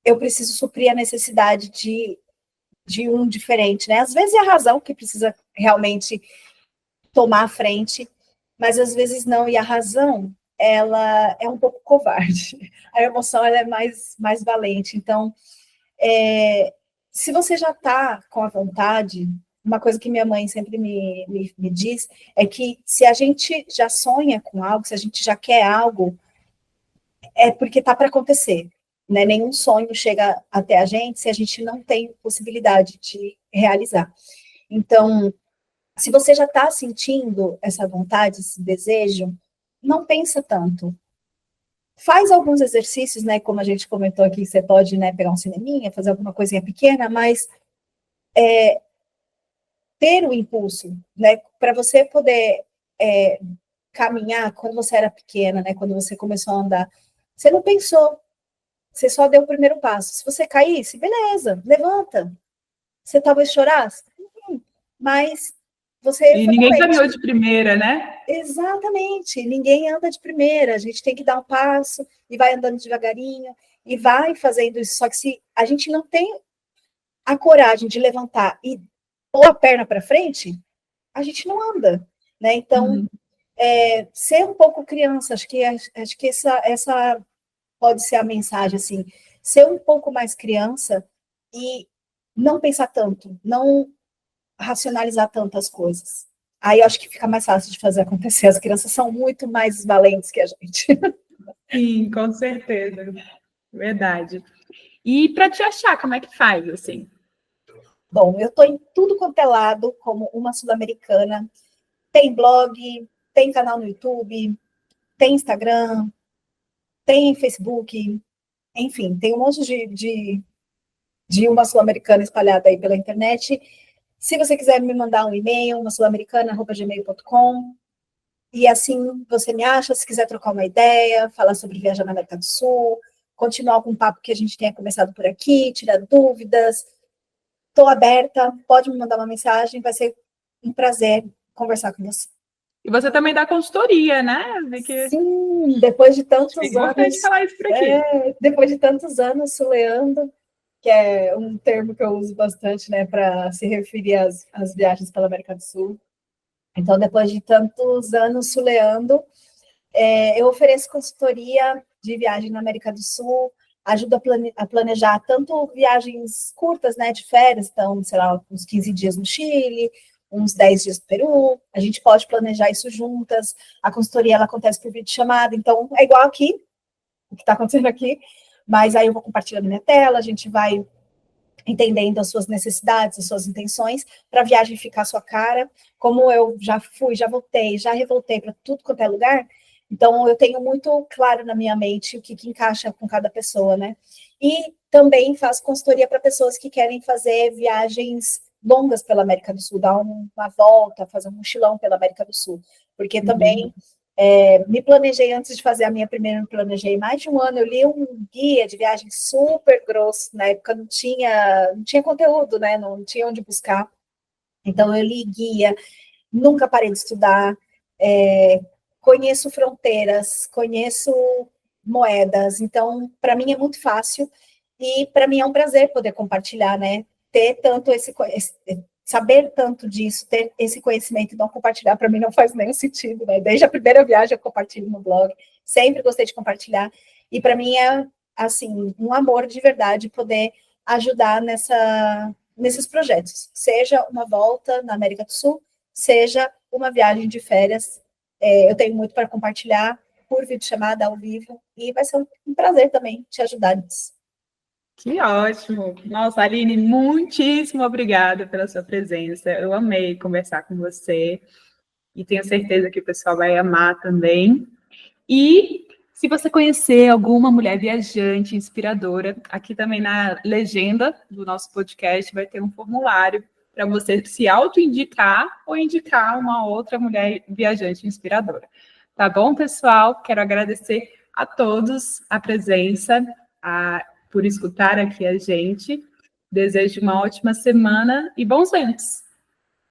eu preciso suprir a necessidade de um diferente, né? Às vezes é a razão que precisa realmente tomar a frente, mas às vezes não, e a razão, ela é um pouco covarde, a emoção, ela é mais valente. Então, se você já está com a vontade, uma coisa que minha mãe sempre me diz é que se a gente já sonha com algo, se a gente já quer algo, é porque está para acontecer, né? Nenhum sonho chega até a gente se a gente não tem possibilidade de realizar. Então, se você já está sentindo essa vontade, esse desejo, não pensa tanto. Faz alguns exercícios, né? Como a gente comentou aqui, você pode, né, pegar um cineminha, fazer alguma coisinha pequena, mas ter o impulso, né? Para você poder caminhar quando você era pequena, né? Quando você começou a andar, você não pensou, você só deu o primeiro passo. Se você caísse, beleza, levanta. Você talvez chorasse, mas você E foi ninguém valente. caminhou de primeira, né? Exatamente, ninguém anda de primeira, a gente tem que dar um passo e vai andando devagarinho e vai fazendo isso. Só que se a gente não tem a coragem de levantar e pôr a perna para frente, a gente não anda, né? Então, ser um pouco criança, acho que essa pode ser a mensagem, assim, ser um pouco mais criança e não pensar tanto, não racionalizar tantas coisas. Aí eu acho que fica mais fácil de fazer acontecer. As crianças são muito mais valentes que a gente. Sim, com certeza. Verdade. E para te achar, como é que faz, assim? Bom, eu estou em tudo quanto é lado, como uma sul-americana. Tem blog, tem canal no YouTube, tem Instagram, tem Facebook, enfim, tem um monte de uma sul-americana espalhada aí pela internet. Se você quiser me mandar um e-mail, uma sul-americana@gmail.com, e assim você me acha. Se quiser trocar uma ideia, falar sobre viajar na América do Sul, continuar com o papo que a gente tenha começado por aqui, tirar dúvidas, estou aberta, pode me mandar uma mensagem, vai ser um prazer conversar com você. E você também dá consultoria, né? Sim, depois de tantos É importante anos, falar isso por aqui. depois de tantos anos suleando, que é um termo que eu uso bastante, né, para se referir às viagens pela América do Sul. Então, depois de tantos anos suleando, eu ofereço consultoria de viagem na América do Sul, ajudo a planejar tanto viagens curtas, né, de férias, então, sei lá, uns 15 dias no Chile, uns 10 dias no Peru, a gente pode planejar isso juntas. A consultoria, ela acontece por videochamada, então é igual aqui, o que está acontecendo aqui, mas aí eu vou compartilhando minha tela, a gente vai entendendo as suas necessidades, as suas intenções, para a viagem ficar à sua cara. Como eu já fui, já voltei, já revoltei para tudo quanto é lugar, então eu tenho muito claro na minha mente o que encaixa com cada pessoa, né? E também faço consultoria para pessoas que querem fazer viagens longas pela América do Sul, dar uma volta, fazer um mochilão pela América do Sul, porque também me planejei antes de fazer a minha primeira, me planejei mais de um ano, eu li um guia de viagem super grosso, na época não tinha conteúdo, né, não tinha onde buscar, então eu li guia, nunca parei de estudar, conheço fronteiras, conheço moedas, então para mim é muito fácil, e para mim é um prazer poder compartilhar, né, ter tanto saber tanto disso, ter esse conhecimento e não compartilhar, para mim não faz nenhum sentido, né? Desde a primeira viagem eu compartilho no blog, sempre gostei de compartilhar, e para mim é, assim, um amor de verdade poder ajudar nesses projetos, seja uma volta na América do Sul, seja uma viagem de férias, eu tenho muito para compartilhar por videochamada ao vivo, e vai ser um prazer também te ajudar nisso. Que ótimo! Nossa, Aline, muitíssimo obrigada pela sua presença. Eu amei conversar com você e tenho certeza que o pessoal vai amar também. E se você conhecer alguma mulher viajante, inspiradora, aqui também na legenda do nosso podcast vai ter um formulário para você se auto-indicar ou indicar uma outra mulher viajante inspiradora. Tá bom, pessoal? Quero agradecer a todos a presença, por escutar aqui a gente. Desejo uma ótima semana e bons ventos!